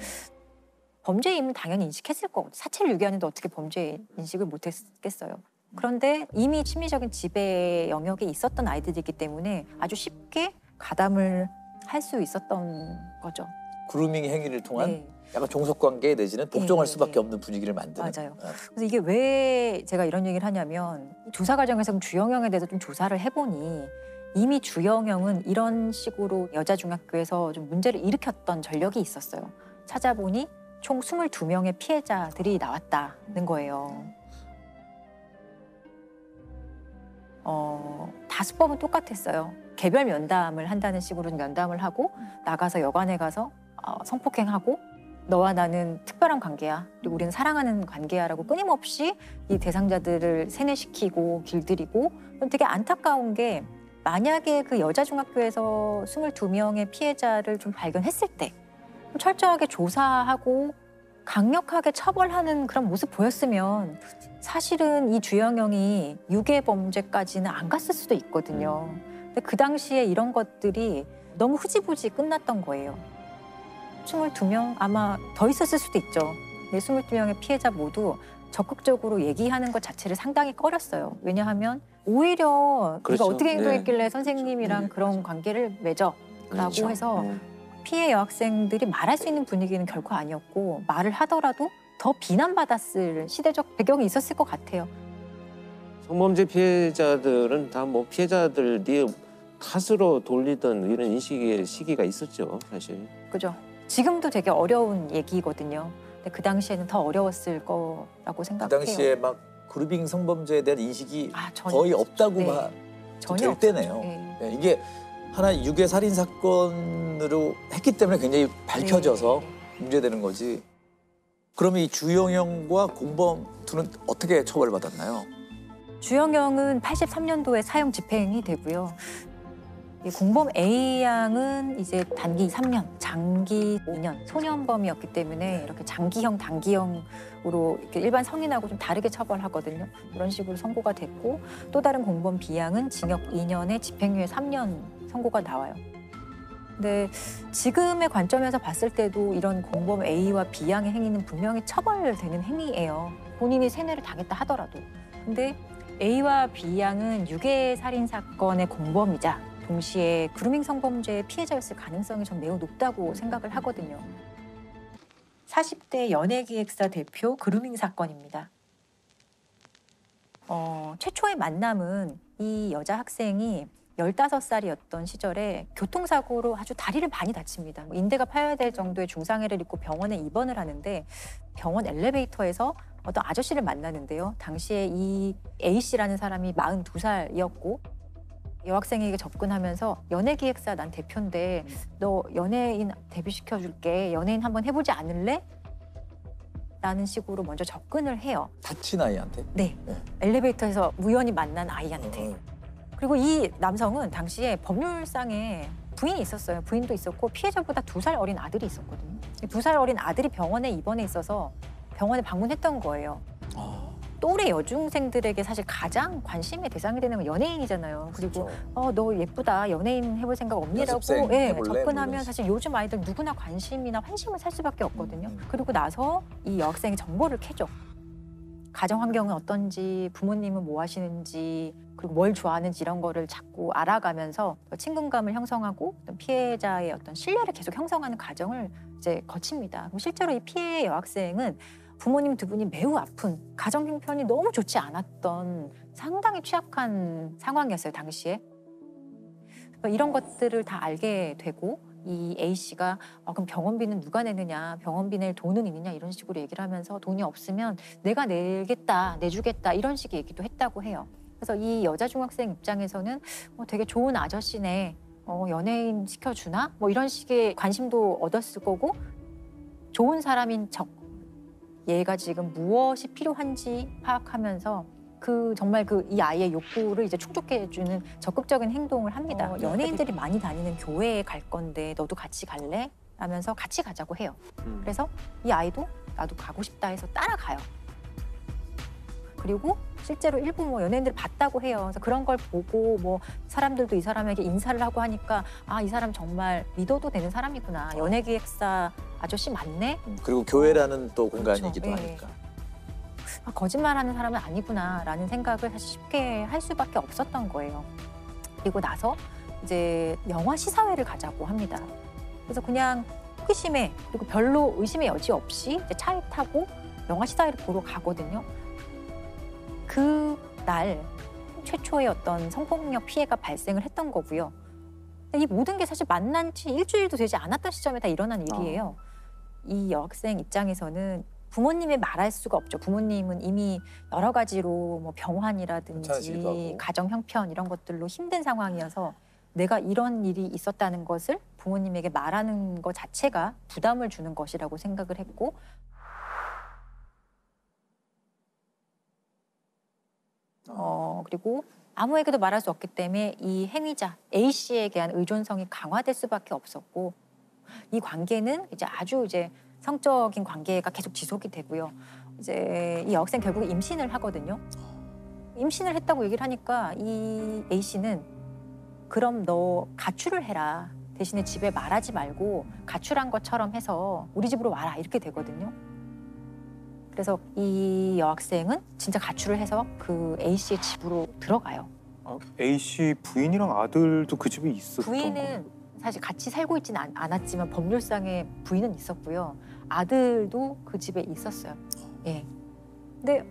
범죄임은 당연히 인식했을 거고 사체를 유기하는데 어떻게 범죄 인식을 못했겠어요. 그런데 이미 심리적인 지배 영역에 있었던 아이들이기 때문에 아주 쉽게 가담을 할 수 있었던 거죠. 그루밍 행위를 통한 약간 종속관계 내지는 복종할 수밖에 없는 분위기를 만드는. 맞아요. 그래서 이게 왜 제가 이런 얘기를 하냐면 조사 과정에서 주영영에 대해서 좀 조사를 해보니 이미 주영영은 이런 식으로 여자 중학교에서 좀 문제를 일으켰던 전력이 있었어요. 찾아보니 총 22명의 피해자들이 나왔다는 거예요. 다수법은 똑같았어요. 개별 면담을 한다는 식으로 면담을 하고 나가서 여관에 가서 성폭행하고 너와 나는 특별한 관계야. 그리고 우리는 사랑하는 관계야라고 끊임없이 이 대상자들을 세뇌시키고 길들이고 되게 안타까운 게 만약에 그 여자 중학교에서 22명의 피해자를 좀 발견했을 때 철저하게 조사하고 강력하게 처벌하는 그런 모습 보였으면 사실은 이 주영영이 유괴 범죄까지는 안 갔을 수도 있거든요. 근데 그 당시에 이런 것들이 너무 흐지부지 끝났던 거예요. 22명 아마 더 있었을 수도 있죠. 22명의 피해자 모두 적극적으로 얘기하는 것 자체를 상당히 꺼렸어요. 왜냐하면 오히려 그렇죠. 네가 어떻게 행동했길래 네. 선생님이랑 그런 관계를 맺어? 라고 그렇죠. 해서 피해 여학생들이 말할 수 있는 분위기는 결코 아니었고 말을 하더라도 더 비난받았을 시대적 배경이 있었을 것 같아요. 성범죄 피해자들은 다 뭐 피해자들이 탓으로 돌리던 이런 인식의 시기가 있었죠, 사실. 그죠. 지금도 되게 어려운 얘기거든요. 근데 그 당시에는 더 어려웠을 거라고 그 생각해요. 당시에 막 그루밍 성범죄에 대한 인식이 전혀 거의 없다고 네. 전혀 될 때네요. 없었죠. 네, 이게 하나의 유괴 살인 사건으로 했기 때문에 굉장히 밝혀져서 문제되는 거지. 그러면 이 주영영과 공범 둘은 어떻게 처벌받았나요? 주영영은 83년도에 사형 집행이 되고요. 이 공범 A 양은 이제 단기 3년, 장기 5년, 소년범이었기 때문에 이렇게 장기형, 단기형으로 이렇게 일반 성인하고 좀 다르게 처벌하거든요. 이런 식으로 선고가 됐고 또 다른 공범 B 양은 징역 2년에 집행유예 3년 선고가 나와요. 근데 지금의 관점에서 봤을 때도 이런 공범 A와 B 양의 행위는 분명히 처벌되는 행위예요. 본인이 세뇌를 당했다 하더라도. 근데 A와 B 양은 유괴 살인 사건의 공범이자 동시에 그루밍 성범죄의 피해자였을 가능성이 전 매우 높다고 생각을 하거든요. 40대 연예기획사 대표 그루밍 사건입니다. 최초의 만남은 이 여자 학생이 15살이었던 시절에 교통사고로 아주 다리를 많이 다칩니다. 인대가 파여야 될 정도의 중상해를 입고 병원에 입원을 하는데 병원 엘리베이터에서 어떤 아저씨를 만나는데요. 당시에 이 A씨라는 사람이 42살이었고 여학생에게 접근하면서 연예기획사 난 대표인데 너 연예인 데뷔시켜줄게. 연예인 한번 해보지 않을래? 라는 식으로 먼저 접근을 해요. 다친 아이한테? 네. 엘리베이터에서 우연히 만난 아이한테. 그리고 이 남성은 당시에 법률상에 부인이 있었어요. 부인도 있었고 피해자보다 2살 어린 아들이 있었거든요. 2살 어린 아들이 병원에 입원해 있어서 병원에 방문했던 거예요. 또래 여중생들에게 사실 가장 관심의 대상이 되는 건 연예인이잖아요. 그리고 너 예쁘다, 연예인 해볼 생각 없니라고 접근하면 사실 요즘 아이들 누구나 관심이나 환심을 살 수밖에 없거든요. 그리고 나서 이 여학생이 정보를 캐죠. 가정 환경은 어떤지, 부모님은 뭐 하시는지, 그리고 뭘 좋아하는지 이런 거를 자꾸 알아가면서 친근감을 형성하고 피해자의 어떤 신뢰를 계속 형성하는 과정을 이제 거칩니다. 실제로 이 피해 여학생은 부모님 두 분이 매우 아픈, 가정 형편이 너무 좋지 않았던 상당히 취약한 상황이었어요, 당시에. 이런 것들을 다 알게 되고 이 A씨가 그럼 병원비는 누가 내느냐, 병원비 낼 돈은 있느냐 이런 식으로 얘기를 하면서 돈이 없으면 내가 내겠다, 내주겠다 이런 식의 얘기도 했다고 해요. 그래서 이 여자 중학생 입장에서는 되게 좋은 아저씨네, 연예인 시켜주나? 뭐 이런 식의 관심도 얻었을 거고 좋은 사람인 척 얘가 지금 무엇이 필요한지 파악하면서 정말 이 아이의 욕구를 이제 충족해주는 적극적인 행동을 합니다. 연예인들이 많이 다니는 교회에 갈 건데 너도 같이 갈래? 라면서 같이 가자고 해요. 그래서 이 아이도 나도 가고 싶다 해서 따라가요. 그리고 실제로 일부 연예인들을 봤다고 해요. 그래서 그런 걸 보고 사람들도 이 사람에게 인사를 하고 하니까 이 사람 정말 믿어도 되는 사람이구나. 연예기획사 아저씨 맞네? 그리고 교회라는 또 공간이기도 하니까. 거짓말하는 사람은 아니구나라는 생각을 사실 쉽게 할 수밖에 없었던 거예요. 그리고 나서 이제 영화 시사회를 가자고 합니다. 그래서 그냥 호기심에 그리고 별로 의심의 여지 없이 이제 차에 타고 영화 시사회를 보러 가거든요. 그날 최초의 어떤 성폭력 피해가 발생을 했던 거고요. 이 모든 게 사실 만난 지 일주일도 되지 않았던 시점에 다 일어난 일이에요. 이 여학생 입장에서는 부모님의 말할 수가 없죠. 부모님은 이미 여러 가지로 병환이라든지 가정 형편 이런 것들로 힘든 상황이어서 내가 이런 일이 있었다는 것을 부모님에게 말하는 것 자체가 부담을 주는 것이라고 생각을 했고 그리고 아무에게도 말할 수 없기 때문에 이 행위자 A씨에 대한 의존성이 강화될 수밖에 없었고 이 관계는 아주 성적인 관계가 계속 지속이 되고요. 이제 이 여학생 결국 임신을 하거든요. 임신을 했다고 얘기를 하니까 이 A씨는 그럼 너 가출을 해라. 대신에 집에 말하지 말고 가출한 것처럼 해서 우리 집으로 와라. 이렇게 되거든요. 그래서 이 여학생은 진짜 가출을 해서 그 A씨의 집으로 들어가요. A씨 부인이랑 아들도 그 집에 있었던 부인은 사실 같이 살고 있지는 않았지만 법률상의 부인은 있었고요. 아들도 그 집에 있었어요. 예. 근데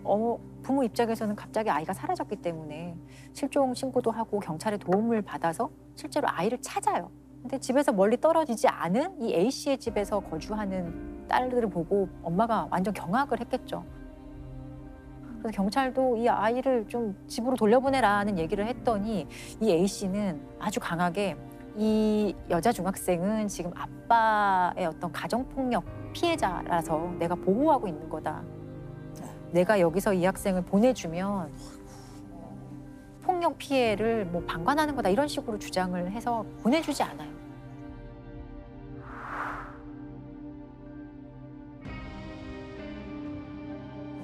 부모 입장에서는 갑자기 아이가 사라졌기 때문에 실종 신고도 하고 경찰의 도움을 받아서 실제로 아이를 찾아요. 근데 집에서 멀리 떨어지지 않은 이 A씨의 집에서 거주하는 딸들을 보고 엄마가 완전 경악을 했겠죠. 그래서 경찰도 이 아이를 좀 집으로 돌려보내라는 얘기를 했더니 이 A 씨는 아주 강하게 이 여자 중학생은 지금 아빠의 어떤 가정폭력 피해자라서 내가 보호하고 있는 거다. 내가 여기서 이 학생을 보내주면 폭력 피해를 뭐 방관하는 거다 이런 식으로 주장을 해서 보내주지 않아요.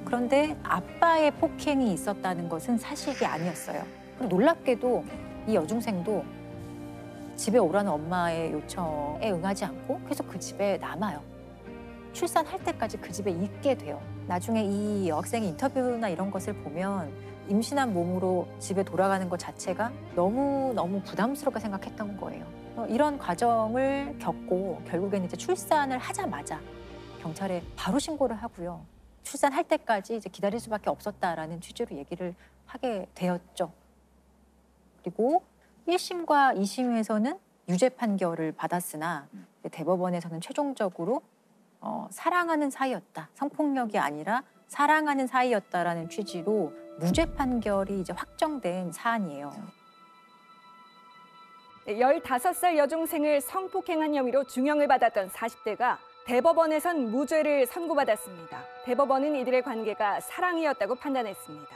그런데 아빠의 폭행이 있었다는 것은 사실이 아니었어요. 그리고 놀랍게도 이 여중생도 집에 오라는 엄마의 요청에 응하지 않고 계속 그 집에 남아요. 출산할 때까지 그 집에 있게 돼요. 나중에 이 여학생의 인터뷰나 이런 것을 보면 임신한 몸으로 집에 돌아가는 것 자체가 너무너무 부담스럽게 생각했던 거예요. 이런 과정을 겪고 결국에는 이제 출산을 하자마자 경찰에 바로 신고를 하고요. 출산할 때까지 이제 기다릴 수밖에 없었다라는 취지로 얘기를 하게 되었죠. 그리고 1심과 2심에서는 유죄 판결을 받았으나 대법원에서는 최종적으로 사랑하는 사이였다. 성폭력이 아니라 사랑하는 사이였다라는 취지로 무죄 판결이 이제 확정된 사안이에요. 15살 여중생을 성폭행한 혐의로 중형을 받았던 40대가 대법원에선 무죄를 선고받았습니다. 대법원은 이들의 관계가 사랑이었다고 판단했습니다.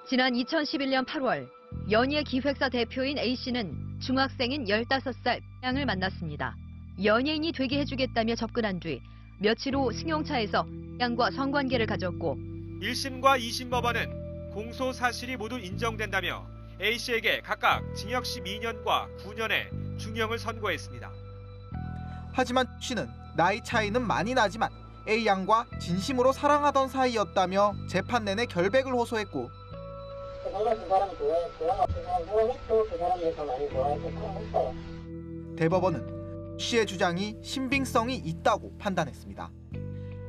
지난 2011년 8월 연예 기획사 대표인 A씨는 중학생인 15살 양을 만났습니다. 연예인이 되게 해주겠다며 접근한 뒤 며칠 후 승용차에서 양과 성관계를 가졌고 1심과 2심 법원은 공소 사실이 모두 인정된다며 A씨에게 각각 징역 12년과 9년의 중형을 선고했습니다. 하지만 씨는 나이 차이는 많이 나지만 A 양과 진심으로 사랑하던 사이였다며 재판 내내 결백을 호소했고 대법원은 씨의 주장이 신빙성이 있다고 판단했습니다.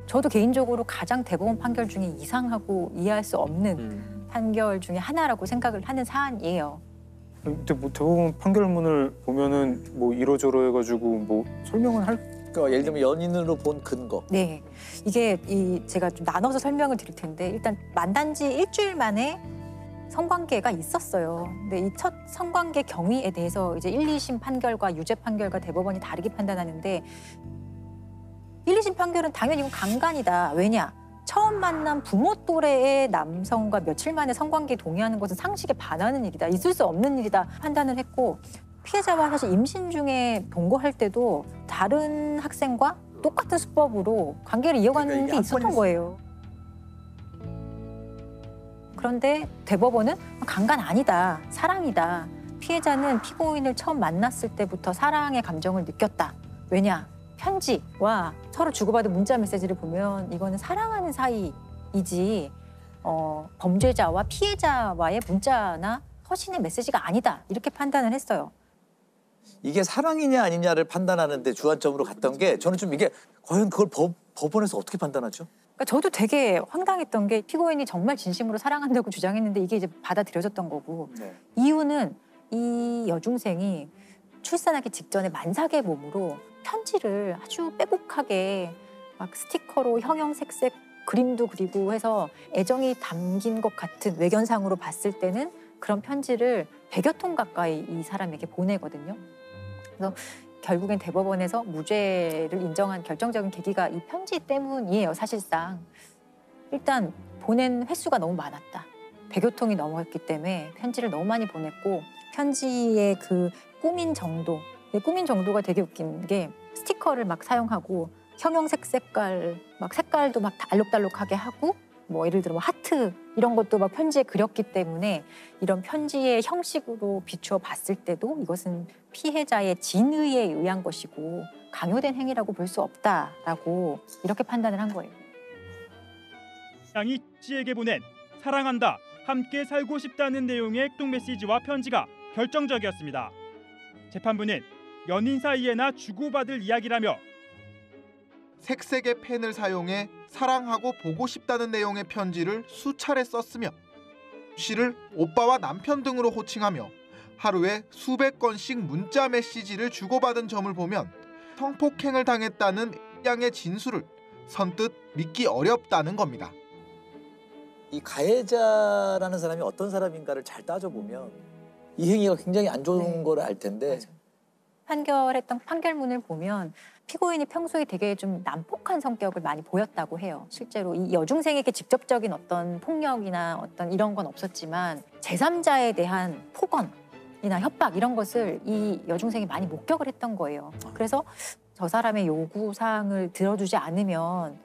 저도 개인적으로 가장 대법원 판결 중에 이상하고 이해할 수 없는 판결 중에 하나라고 생각을 하는 사안이에요. 근데 뭐 대법원 판결문을 보면은 뭐 이러저러 해가지고 뭐 설명을 그러니까 예를 들면 연인으로 본 근거. 네, 이게 제가 좀 나눠서 설명을 드릴 텐데 일단 만난 지 일주일 만에 성관계가 있었어요. 근데 이 첫 성관계 경위에 대해서 이제 1, 2심 판결과 유죄 판결과 대법원이 다르게 판단하는데 1, 2심 판결은 당연히 이건 강간이다. 왜냐? 처음 만난 부모 또래의 남성과 며칠 만에 성관계에 동의하는 것은 상식에 반하는 일이다. 있을 수 없는 일이다. 판단을 했고 피해자와 사실 임신 중에 동거할 때도 다른 학생과 똑같은 수법으로 관계를 이어가는 게 있었던 거예요. 그런데 대법원은 강간 아니다. 사랑이다. 피해자는 피고인을 처음 만났을 때부터 사랑의 감정을 느꼈다. 왜냐? 편지와 서로 주고받은 문자 메시지를 보면 이거는 사랑하는 사이이지 범죄자와 피해자와의 문자나 서신의 메시지가 아니다. 이렇게 판단을 했어요. 이게 사랑이냐 아니냐를 판단하는데 주안점으로 갔던 게 저는 좀 이게 과연 그걸 법원에서 어떻게 판단하죠? 그러니까 저도 되게 황당했던 게 피고인이 정말 진심으로 사랑한다고 주장했는데 이게 이제 받아들여졌던 거고 이유는 이 여중생이 출산하기 직전에 만삭의 몸으로 편지를 아주 빼곡하게 막 스티커로 형형색색 그림도 그리고 해서 애정이 담긴 것 같은 외견상으로 봤을 때는 그런 편지를 100여 통 가까이 이 사람에게 보내거든요. 그래서 결국엔 대법원에서 무죄를 인정한 결정적인 계기가 이 편지 때문이에요, 사실상. 일단 보낸 횟수가 너무 많았다. 100여 통이 넘었기 때문에 편지를 너무 많이 보냈고 편지의 그 꾸민 정도가 되게 웃긴 게 스티커를 막 사용하고 형형색 색깔, 막 색깔도 막 알록달록하게 하고 뭐 예를 들어 뭐 하트 이런 것도 막 편지에 그렸기 때문에 이런 편지의 형식으로 비추어 봤을 때도 이것은 피해자의 진의에 의한 것이고 강요된 행위라고 볼 수 없다라고 이렇게 판단을 한 거예요. 양이 씨에게 보낸 사랑한다, 함께 살고 싶다는 내용의 액동 메시지와 편지가 결정적이었습니다. 재판부는 연인 사이에나 주고받을 이야기라며 색색의 펜을 사용해 사랑하고 보고 싶다는 내용의 편지를 수차례 썼으며 씨를 오빠와 남편 등으로 호칭하며 하루에 수백 건씩 문자 메시지를 주고받은 점을 보면 성폭행을 당했다는 양의 진술을 선뜻 믿기 어렵다는 겁니다. 이 가해자라는 사람이 어떤 사람인가를 잘 따져보면 이 행위가 굉장히 안 좋은 걸 알 텐데 판결했던 판결문을 보면 피고인이 평소에 되게 좀 난폭한 성격을 많이 보였다고 해요. 실제로 이 여중생에게 직접적인 어떤 폭력이나 어떤 이런 건 없었지만 제3자에 대한 폭언이나 협박 이런 것을 이 여중생이 많이 목격을 했던 거예요. 그래서 저 사람의 요구사항을 들어주지 않으면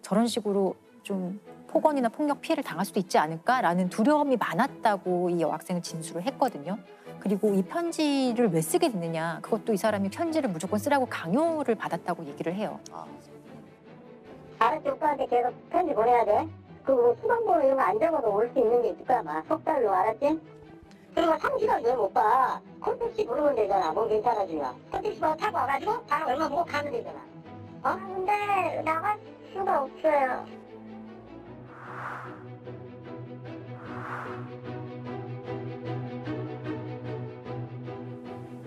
저런 식으로 좀 폭언이나 폭력 피해를 당할 수도 있지 않을까라는 두려움이 많았다고 이 여학생은 진술을 했거든요. 그리고 이 편지를 왜 쓰게 됐느냐, 그것도 이 사람이 편지를 무조건 쓰라고 강요를 받았다고 얘기를 해요. 알았지, 오빠한테 계속 편지 보내야 돼. 그리고 수강번호 이런 거 안 적어도 올 수 있는 게 있을 거야, 아마. 석 달로, 알았지? 그리고 3시간 되면 오빠 콜택시 부르면 되잖아. 몸 괜찮아지면. 콜택시 타고 와가지고 바로 얼마 보고 가면 되잖아. 근데 나갈 수가 없어요.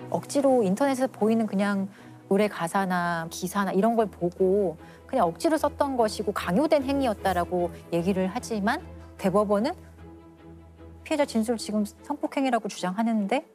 억지로 인터넷에서 보이는 그냥 노래 가사나 기사나 이런 걸 보고 그냥 억지로 썼던 것이고 강요된 행위였다라고 얘기를 하지만 대법원은 피해자 진술 지금 성폭행위라고 주장하는데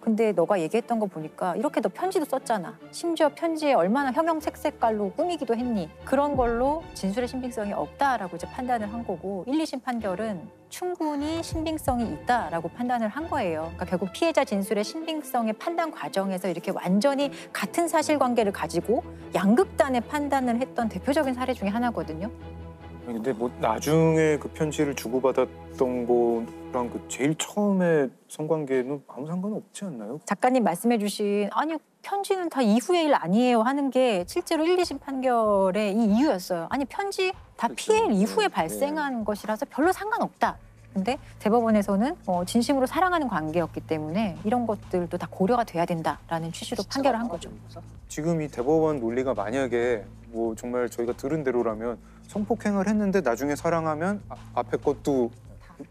근데 너가 얘기했던 거 보니까 이렇게 너 편지도 썼잖아. 심지어 편지에 얼마나 형형색색깔로 꾸미기도 했니. 그런 걸로 진술의 신빙성이 없다라고 이제 판단을 한 거고 1, 2심 판결은 충분히 신빙성이 있다라고 판단을 한 거예요. 그러니까 결국 피해자 진술의 신빙성의 판단 과정에서 이렇게 완전히 같은 사실관계를 가지고 양극단의 판단을 했던 대표적인 사례 중에 하나거든요. 근데 뭐 나중에 그 편지를 주고받았던 거랑 그 제일 처음에 성관계는 아무 상관 없지 않나요? 작가님 말씀해 주신 아니 편지는 다 이후의 일 아니에요 하는 게 실제로 1, 2심 판결의 이 이유였어요. 아니 편지 다 피해 이후에 발생한 것이라서 별로 상관없다. 근데 대법원에서는 진심으로 사랑하는 관계였기 때문에 이런 것들도 다 고려가 돼야 된다라는 취지로 판결을 한 거죠. 지금 이 대법원 논리가 만약에 뭐 정말 저희가 들은 대로라면 성폭행을 했는데 나중에 사랑하면 앞에 것도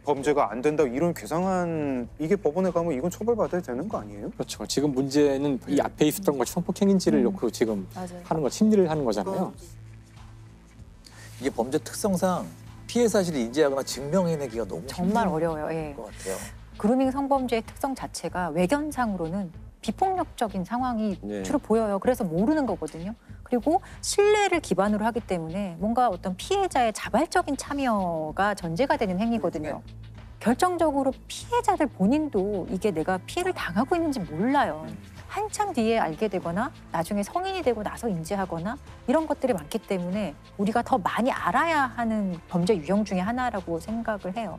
범죄가 안 된다 이런 괴상한 이게 법원에 가면 이건 처벌받아야 되는 거 아니에요? 그렇죠. 지금 문제는 이 앞에 있었던 것이 성폭행인지를 놓고 지금 맞아요. 하는 거 심리를 하는 거잖아요. 이게 범죄 특성상 피해 사실을 인지하거나 증명해내기가 너무 정말 어려워요. 예. 것 같아요. 그루밍 성범죄의 특성 자체가 외견상으로는 비폭력적인 상황이 네. 주로 보여요. 그래서 모르는 거거든요. 그리고 신뢰를 기반으로 하기 때문에 뭔가 어떤 피해자의 자발적인 참여가 전제가 되는 행위거든요. 결정적으로 피해자들 본인도 이게 내가 피해를 당하고 있는지 몰라요. 한참 뒤에 알게 되거나 나중에 성인이 되고 나서 인지하거나 이런 것들이 많기 때문에 우리가 더 많이 알아야 하는 범죄 유형 중에 하나라고 생각을 해요.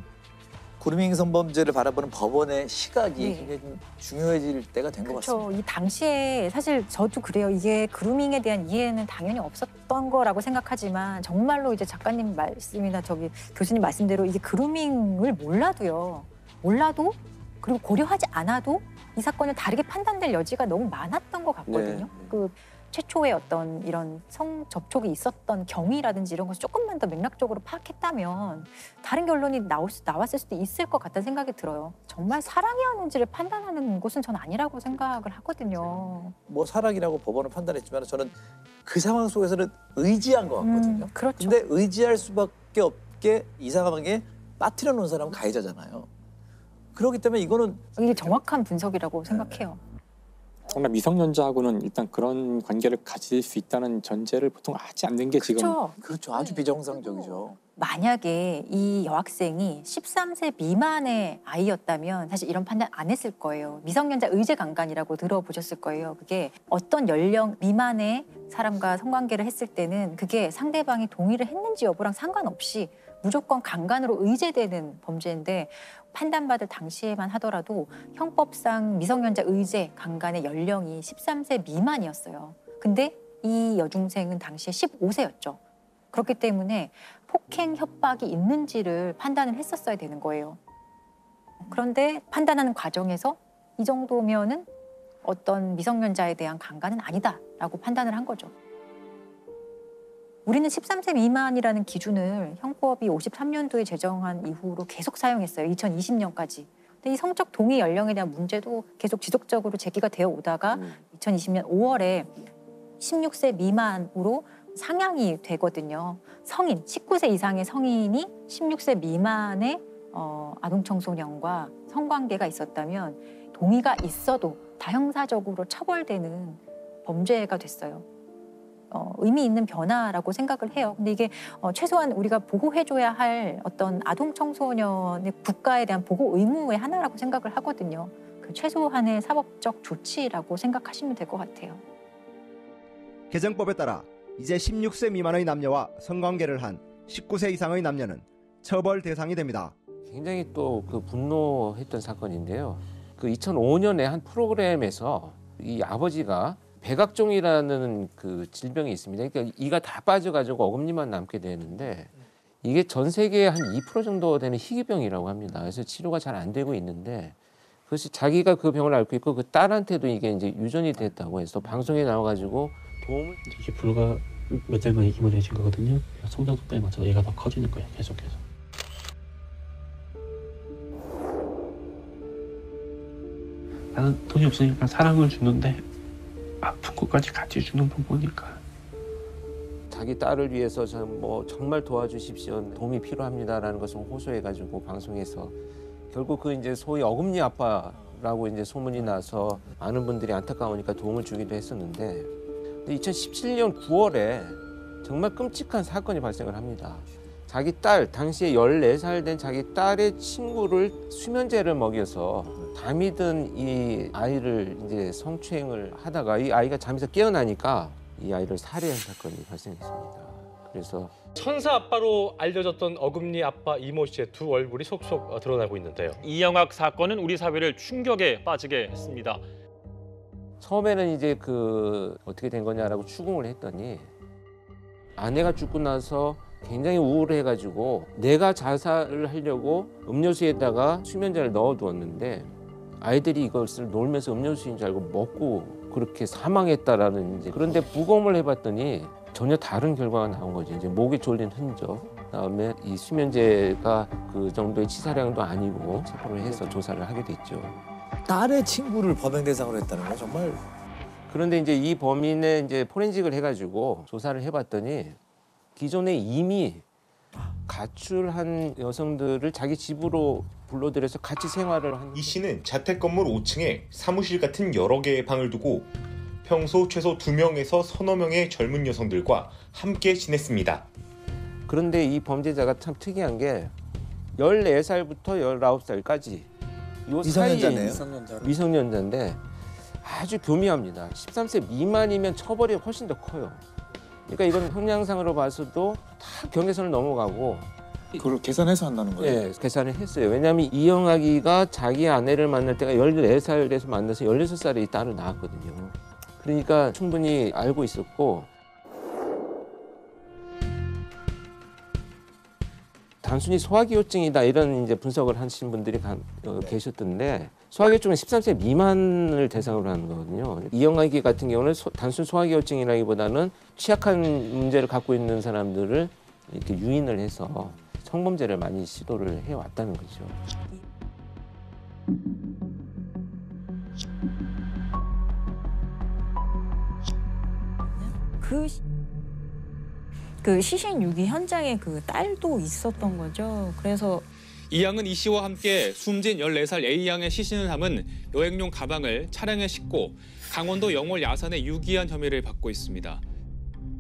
그루밍 성범죄를 바라보는 법원의 시각이 굉장히 좀 중요해질 때가 된 것 같습니다. 그렇죠. 이 당시에 사실 저도 그래요. 이게 그루밍에 대한 이해는 당연히 없었던 거라고 생각하지만 정말로 이제 작가님 말씀이나 저기 교수님 말씀대로 이게 그루밍을 몰라도 그리고 고려하지 않아도 이 사건을 다르게 판단될 여지가 너무 많았던 것 같거든요. 네. 그 최초의 어떤 이런 성 접촉이 있었던 경위라든지 이런 것을 조금만 더 맥락적으로 파악했다면 다른 결론이 나왔을 수도 있을 것 같다는 생각이 들어요. 정말 사랑이었는지를 판단하는 곳은 전 아니라고 생각을 하거든요. 뭐 사랑이라고 법원은 판단했지만 저는 그 상황 속에서는 의지한 것 같거든요. 그렇죠. 근데 의지할 수밖에 없게 이 상황에 빠뜨려 놓은 사람은 가해자잖아요. 그렇기 때문에 이거는 이게 정확한 분석이라고 생각해요. 정말 미성년자하고는 일단 그런 관계를 가질 수 있다는 전제를 보통 하지 않는 게 지금 그렇죠. 아주 비정상적이죠. 만약에 이 여학생이 13세 미만의 아이였다면 사실 이런 판단 안 했을 거예요. 미성년자 의제 강간이라고 들어보셨을 거예요. 그게 어떤 연령 미만의 사람과 성관계를 했을 때는 그게 상대방이 동의를 했는지 여부랑 상관없이 무조건 강간으로 의제되는 범죄인데 판단받을 당시에만 하더라도 형법상 미성년자 의제 강간의 연령이 13세 미만이었어요. 근데 이 여중생은 당시에 15세였죠. 그렇기 때문에 폭행 협박이 있는지를 판단을 했었어야 되는 거예요. 그런데 판단하는 과정에서 이 정도면은 어떤 미성년자에 대한 강간은 아니다라고 판단을 한 거죠. 우리는 13세 미만이라는 기준을 형법이 53년도에 제정한 이후로 계속 사용했어요. 2020년까지. 근데 이 성적 동의 연령에 대한 문제도 계속 지속적으로 제기가 되어 오다가 2020년 5월에 16세 미만으로 상향이 되거든요. 성인, 19세 이상의 성인이 16세 미만의 아동 청소년과 성관계가 있었다면 동의가 있어도 다형사적으로 처벌되는 범죄가 됐어요. 의미 있는 변화라고 생각을 해요. 근데 이게 최소한 우리가 보호해줘야 할 어떤 아동 청소년의 국가에 대한 보호 의무의 하나라고 생각을 하거든요. 그 최소한의 사법적 조치라고 생각하시면 될 것 같아요. 개정법에 따라 이제 16세 미만의 남녀와 성관계를 한 19세 이상의 남녀는 처벌 대상이 됩니다. 굉장히 또 그 분노했던 사건인데요. 그 2005년에 한 프로그램에서 이 아버지가 백악종이라는 그 질병이 있습니다. 그러니까 이가 다 빠져가지고 어금니만 남게 되는데 이게 전 세계에 한 2% 정도 되는 희귀병이라고 합니다. 그래서 치료가 잘 안 되고 있는데 그것이 자기가 그 병을 앓고 있고 그 딸한테도 이게 이제 유전이 됐다고 해서 방송에 나와가지고 도움을 이게 불과 몇 달 만에 입원해진 거거든요. 성장 속도에 맞춰서 얘가 더 커지는 거예요. 계속해서. 나는 돈이 없으니까 사랑을 주는데 아픈 것까지 같이 주는 거 보니까 자기 딸을 위해서 뭐 정말 도와주십시오. 도움이 필요합니다라는 것을 호소해가지고 방송에서 결국 그 이제 소위 어금니 아빠라고 이제 소문이 나서 많은 분들이 안타까우니까 도움을 주기도 했었는데 2017년 9월에 정말 끔찍한 사건이 발생을 합니다. 자기 딸, 당시에 14살 된 자기 딸의 친구를 수면제를 먹여서 잠이 든 이 아이를 이제 성추행을 하다가 이 아이가 잠에서 깨어나니까 이 아이를 살해한 사건이 발생했습니다. 그래서 천사 아빠로 알려졌던 어금니 아빠 이모 씨의 두 얼굴이 속속 드러나고 있는데요. 이영학 사건은 우리 사회를 충격에 빠지게 했습니다. 처음에는 이제 어떻게 된 거냐라고 추궁을 했더니 아내가 죽고 나서 굉장히 우울해가지고 내가 자살을 하려고 음료수에다가 수면제를 넣어두었는데 아이들이 이것을 놀면서 음료수인 줄 알고 먹고 그렇게 사망했다라는 이제 그런데 부검을 해봤더니 전혀 다른 결과가 나온 거죠. 이제 목에 졸린 흔적, 그다음에 이 수면제가 그 정도의 치사량도 아니고 체포를 해서 조사를 하게 됐죠. 딸의 친구를 범행 대상으로 했다는 거 정말. 그런데 이제 이 범인의 이제 포렌식을 해가지고 조사를 해봤더니 기존에 이미 가출한 여성들을 자기 집으로 불러들여서 같이 생활을 한. 이 씨는 자택 건물 5층에 사무실 같은 여러 개의 방을 두고 평소 최소 2명에서 서너 명의 젊은 여성들과 함께 지냈습니다. 그런데 이 범죄자가 참 특이한 게 14살부터 19살까지 요 미성년자네요. 미성년자인데 아주 교묘합니다. 13세 미만이면 처벌이 훨씬 더 커요. 그러니까 이건 형량상으로 봐서도 다 경계선을 넘어가고. 그걸 계산해서 한다는 거예요? 네, 계산을 했어요. 왜냐하면 이영학이가 자기 아내를 만날 때가 14살에서 만나서 16살에 이 딸을 낳았거든요. 그러니까 충분히 알고 있었고 단순히 소화기호증이다 이런 이제 분석을 하신 분들이 계셨던데 소화기호증은 13세 미만을 대상으로 하는 거거든요. 이영학이 같은 경우는 단순 소화기호증이라기보다는 취약한 문제를 갖고 있는 사람들을 이렇게 유인을 해서 성범죄를 많이 시도를 해왔다는 거죠. 그 시신 유기 현장에 그 딸도 있었던 거죠. 그래서 이 양은 이 씨와 함께 숨진 14살 A 양의 시신을 담은 여행용 가방을 차량에 싣고 강원도 영월 야산에 유기한 혐의를 받고 있습니다.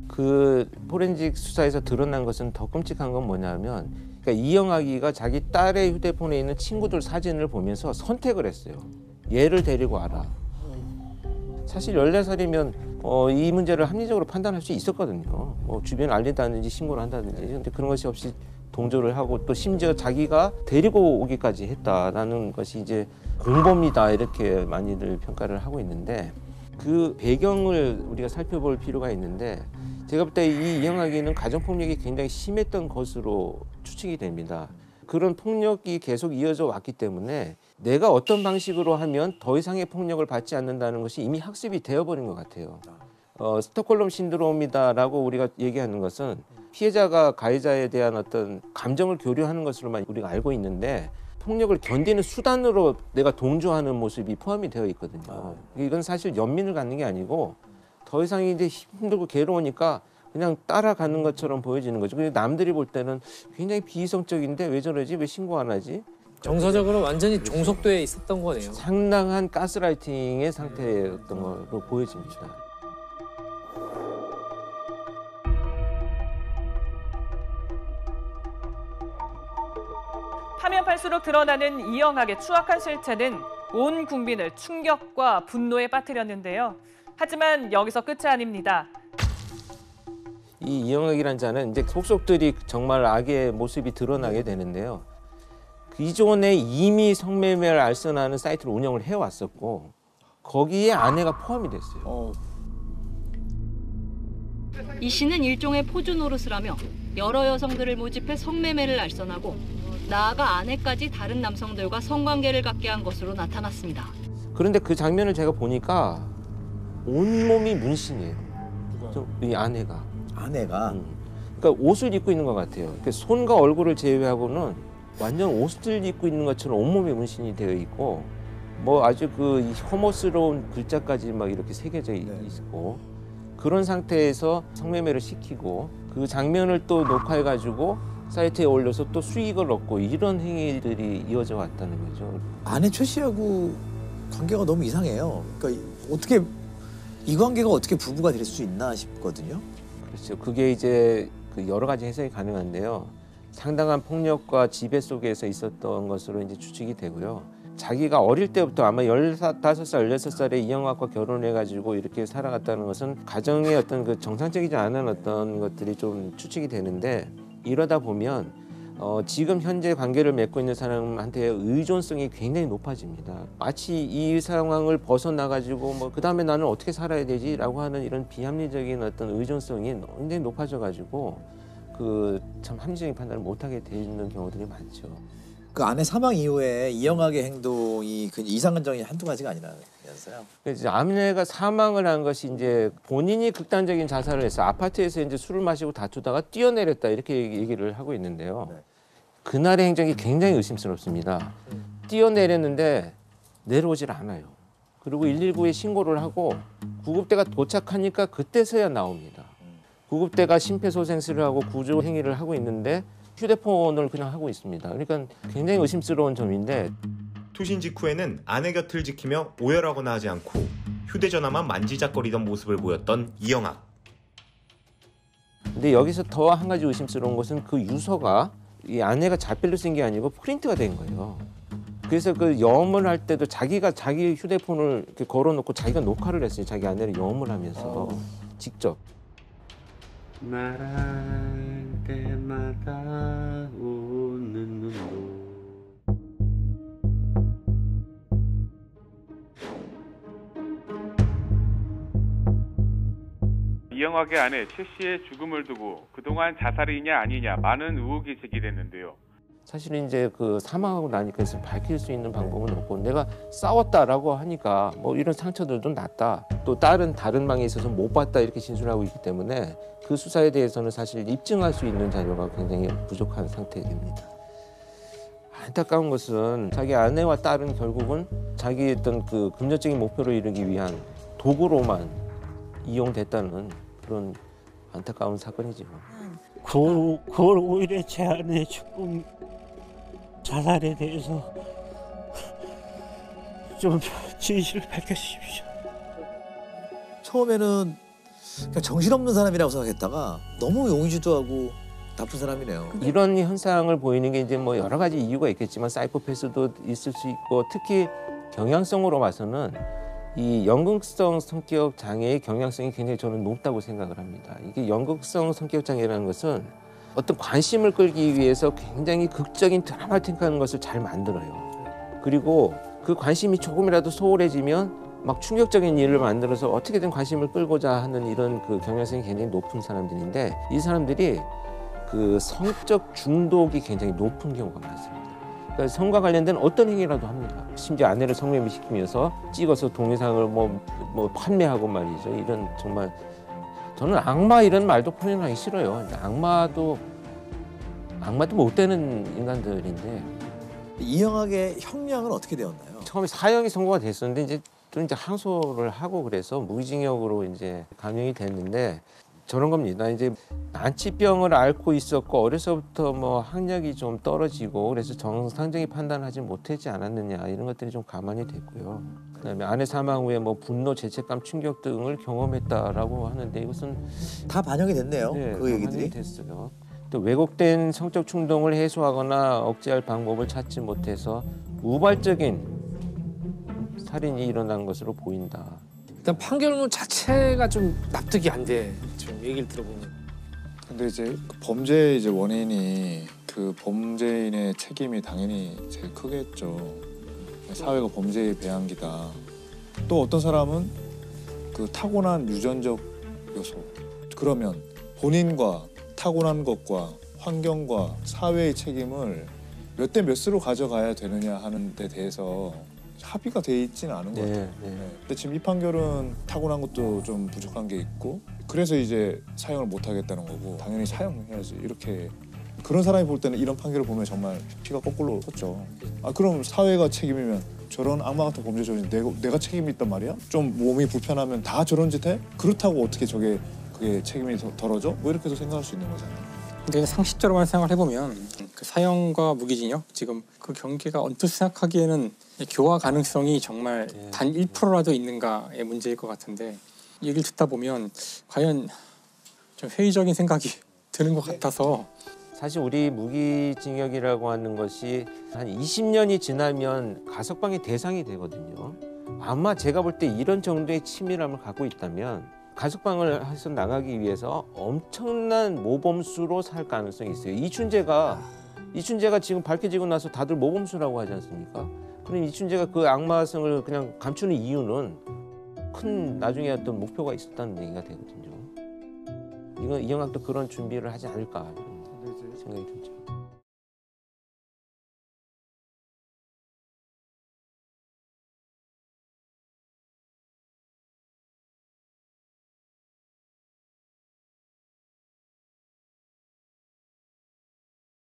그 포렌식 수사에서 드러난 것은 더 끔찍한 건 뭐냐면 그러니까 이영학이가 자기 딸의 휴대폰에 있는 친구들 사진을 보면서 선택을 했어요. 얘를 데리고 와라. 사실 14살이면 이 문제를 합리적으로 판단할 수 있었거든요. 뭐 주변에 알린다든지 신고를 한다든지. 근데 그런 것이 없이 동조를 하고 또 심지어 자기가 데리고 오기까지 했다라는 것이 이제 공범이다 이렇게 많이들 평가를 하고 있는데 그 배경을 우리가 살펴볼 필요가 있는데 제가 볼 때 이 이영학이는 가정폭력이 굉장히 심했던 것으로 추측이 됩니다. 그런 폭력이 계속 이어져 왔기 때문에 내가 어떤 방식으로 하면 더 이상의 폭력을 받지 않는다는 것이 이미 학습이 되어버린 것 같아요. 스톡홀름 신드롬이다라고 우리가 얘기하는 것은 피해자가 가해자에 대한 어떤 감정을 교류하는 것으로만 우리가 알고 있는데 폭력을 견디는 수단으로 내가 동조하는 모습이 포함이 되어 있거든요. 이건 사실 연민을 갖는 게 아니고 더 이상 이제 힘들고 괴로우니까 그냥 따라가는 것처럼 보여지는 거죠. 근데 남들이 볼 때는 굉장히 비이성적인데 왜 저러지? 왜 신고 안 하지? 정서적으로 완전히 종속돼 있었던 거네요. 상당한 가스라이팅의 상태였던 걸로 보여집니다. 파면 팔수록 드러나는 이영학의 추악한 실체는 온 국민을 충격과 분노에 빠뜨렸는데요. 하지만 여기서 끝이 아닙니다. 이 이영학이라는 자는 이제 속속들이 정말 악의 모습이 드러나게 되는데요. 기존에 이미 성매매를 알선하는 사이트를 운영을 해왔었고 거기에 아내가 포함이 됐어요. 이 씨는 일종의 포주 노릇을 하며 여러 여성들을 모집해 성매매를 알선하고 나아가 아내까지 다른 남성들과 성관계를 갖게 한 것으로 나타났습니다. 그런데 그 장면을 제가 보니까 온몸이 문신이에요. 이 아내가. 아내가? 그러니까 옷을 입고 있는 것 같아요. 그러니까 손과 얼굴을 제외하고는 완전 옷을 입고 있는 것처럼 온몸에 문신이 되어 있고 뭐 아주 그 혐오스러운 글자까지 막 이렇게 새겨져 있고 그런 상태에서 성매매를 시키고 그 장면을 또 녹화해가지고 사이트에 올려서 또 수익을 얻고 이런 행위들이 이어져 왔다는 거죠. 아내 최 씨하고 관계가 너무 이상해요. 그러니까 어떻게 이 관계가 어떻게 부부가 될 수 있나 싶거든요. 그렇죠. 그게 이제 그 여러 가지 해석이 가능한데요. 상당한 폭력과 지배 속에서 있었던 것으로 이제 추측이 되고요. 자기가 어릴 때부터 아마 15살, 16살에 이영학과 결혼해가지고 이렇게 살아갔다는 것은 가정의 어떤 그 정상적이지 않은 어떤 것들이 좀 추측이 되는데 이러다 보면 지금 현재 관계를 맺고 있는 사람한테의 의존성이 굉장히 높아집니다. 마치 이 상황을 벗어나가지고 뭐 그 다음에 나는 어떻게 살아야 되지라고 하는 이런 비합리적인 어떤 의존성이 굉장히 높아져가지고 그 참 합리적인 판단을 못하게 되는 경우들이 많죠. 그 아내 사망 이후에 이영학의 행동이 그 이상 감정이 한두 가지가 아니라면서요. 그래서 아내가 사망을 한 것이 이제 본인이 극단적인 자살을 해서 아파트에서 이제 술을 마시고 다투다가 뛰어내렸다 이렇게 얘기를 하고 있는데요. 네. 그날의 행적이 굉장히 의심스럽습니다. 뛰어내렸는데 내려오질 않아요. 그리고 119에 신고를 하고 구급대가 도착하니까 그때서야 나옵니다. 구급대가 심폐소생술을 하고 구조 행위를 하고 있는데 휴대폰을 그냥 하고 있습니다. 그러니까 굉장히 의심스러운 점인데 투신 직후에는 아내 곁을 지키며 오열하거나 하지 않고 휴대전화만 만지작거리던 모습을 보였던 이영학. 근데 여기서 더 한 가지 의심스러운 것은 그 유서가 이 아내가 자필로 쓴 게 아니고 프린트가 된 거예요. 그래서 그 염을 할 때도 자기가 자기 휴대폰을 이렇게 걸어놓고 자기가 녹화를 했어요. 자기 아내를 염을 하면서 직접. 말할 때마다 웃는 눈도 이영학의 아내 최 씨의 죽음을 두고 그동안 자살이냐 아니냐 많은 의혹이 제기됐는데요. 사실은 이제 그 사망하고 나니까 그래서 밝힐 수 있는 방법은 없고 내가 싸웠다라고 하니까 뭐 이런 상처들도 났다. 또 다른 방에 있어서 못 봤다 이렇게 진술하고 있기 때문에 그 수사에 대해서는 사실 입증할 수 있는 자료가 굉장히 부족한 상태입니다. 안타까운 것은 자기 아내와 딸은 결국은 자기 어떤 그 금전적인 목표를 이루기 위한 도구로만 이용됐다는 그런 안타까운 사건이죠. 그걸 오히려 제 아내 죽음 자살에 대해서 좀 진실을 밝혀주십시오. 처음에는 그냥 정신없는 사람이라고 생각했다가 너무 용의주도 하고 나쁜 사람이네요. 이런 현상을 보이는 게 이제 뭐 여러 가지 이유가 있겠지만 사이코패스도 있을 수 있고 특히 경향성으로 봐서는 이 연극성 성격 장애의 경향성이 굉장히 저는 높다고 생각을 합니다. 이게 연극성 성격 장애라는 것은 어떤 관심을 끌기 위해서 굉장히 극적인 드라마틱한 것을 잘 만들어요. 그리고 그 관심이 조금이라도 소홀해지면 막 충격적인 일을 만들어서 어떻게든 관심을 끌고자 하는 이런 그 경향성이 굉장히 높은 사람들인데 이 사람들이 그 성적 중독이 굉장히 높은 경우가 많습니다. 그러니까 성과 관련된 어떤 행위라도 합니다. 심지어 아내를 성매매시키면서 찍어서 동영상을 뭐 판매하고 말이죠. 이런 정말 저는 악마 이런 말도 표현하기 싫어요. 악마도 못 되는 인간들인데 이영학의 형량은 어떻게 되었나요? 처음에 사형이 선고가 됐었는데 이제 또 이제 항소를 하고 그래서 무기징역으로 이제 감형이 됐는데 저런 겁니다. 이제 난치병을 앓고 있었고 어려서부터 뭐 학력이 좀 떨어지고 그래서 정상적인 판단하지 못하지 않았느냐 이런 것들이 좀 감안이 됐고요. 그다음에 아내 사망 후에 뭐 분노, 죄책감, 충격 등을 경험했다라고 하는데 이것은 다 반영이 됐네요. 네, 그 얘기들이. 반영이 됐어요. 또 왜곡된 성적 충동을 해소하거나 억제할 방법을 찾지 못해서 우발적인 살인이 일어난 것으로 보인다. 일단 판결문 자체가 좀 납득이 안 돼. 지금 얘기를 들어보면. 근데 이제 그 범죄의 이제 원인이 그 범죄인의 책임이 당연히 제일 크겠죠. 사회가 범죄의 배양기다. 또 어떤 사람은 그 타고난 유전적 요소. 그러면 본인과 타고난 것과 환경과 사회의 책임을 몇 대 몇으로 가져가야 되느냐 하는 데 대해서 합의가 돼 있지는 않은 것 같아요. 근데 지금 이 판결은 타고난 것도 좀 부족한 게 있고 그래서 이제 사형을 못 하겠다는 거고 당연히 사형해야지 이렇게 그런 사람이 볼 때는 이런 판결을 보면 정말 피가 거꾸로 섰죠. 아 그럼 사회가 책임이면 저런 악마 같은 범죄 저지 내가 책임이 있단 말이야? 좀 몸이 불편하면 다 저런 짓 해? 그렇다고 어떻게 그게 책임이 덜어져? 뭐 이렇게도 생각할 수 있는 거잖아요. 근데 상식적으로만 생각을 해보면 그 사형과 무기징역 지금 그 경계가 언뜻 생각하기에는 교화 가능성이 정말 단 1%라도 있는가의 문제일 것 같은데 얘기를 듣다 보면 과연 좀 회의적인 생각이 드는 것 같아서 사실 우리 무기징역이라고 하는 것이 한 20년이 지나면 가석방의 대상이 되거든요. 아마 제가 볼 때 이런 정도의 치밀함을 갖고 있다면 가석방을 해서 나가기 위해서 엄청난 모범수로 살 가능성이 있어요. 이춘재가 지금 밝혀지고 나서 다들 모범수라고 하지 않습니까? 그럼 이춘재가 그 악마성을 그냥 감추는 이유는 큰 나중에 어떤 목표가 있었다는 얘기가 되거든요. 이영학도 그런 준비를 하지 않을까 생각이 들죠.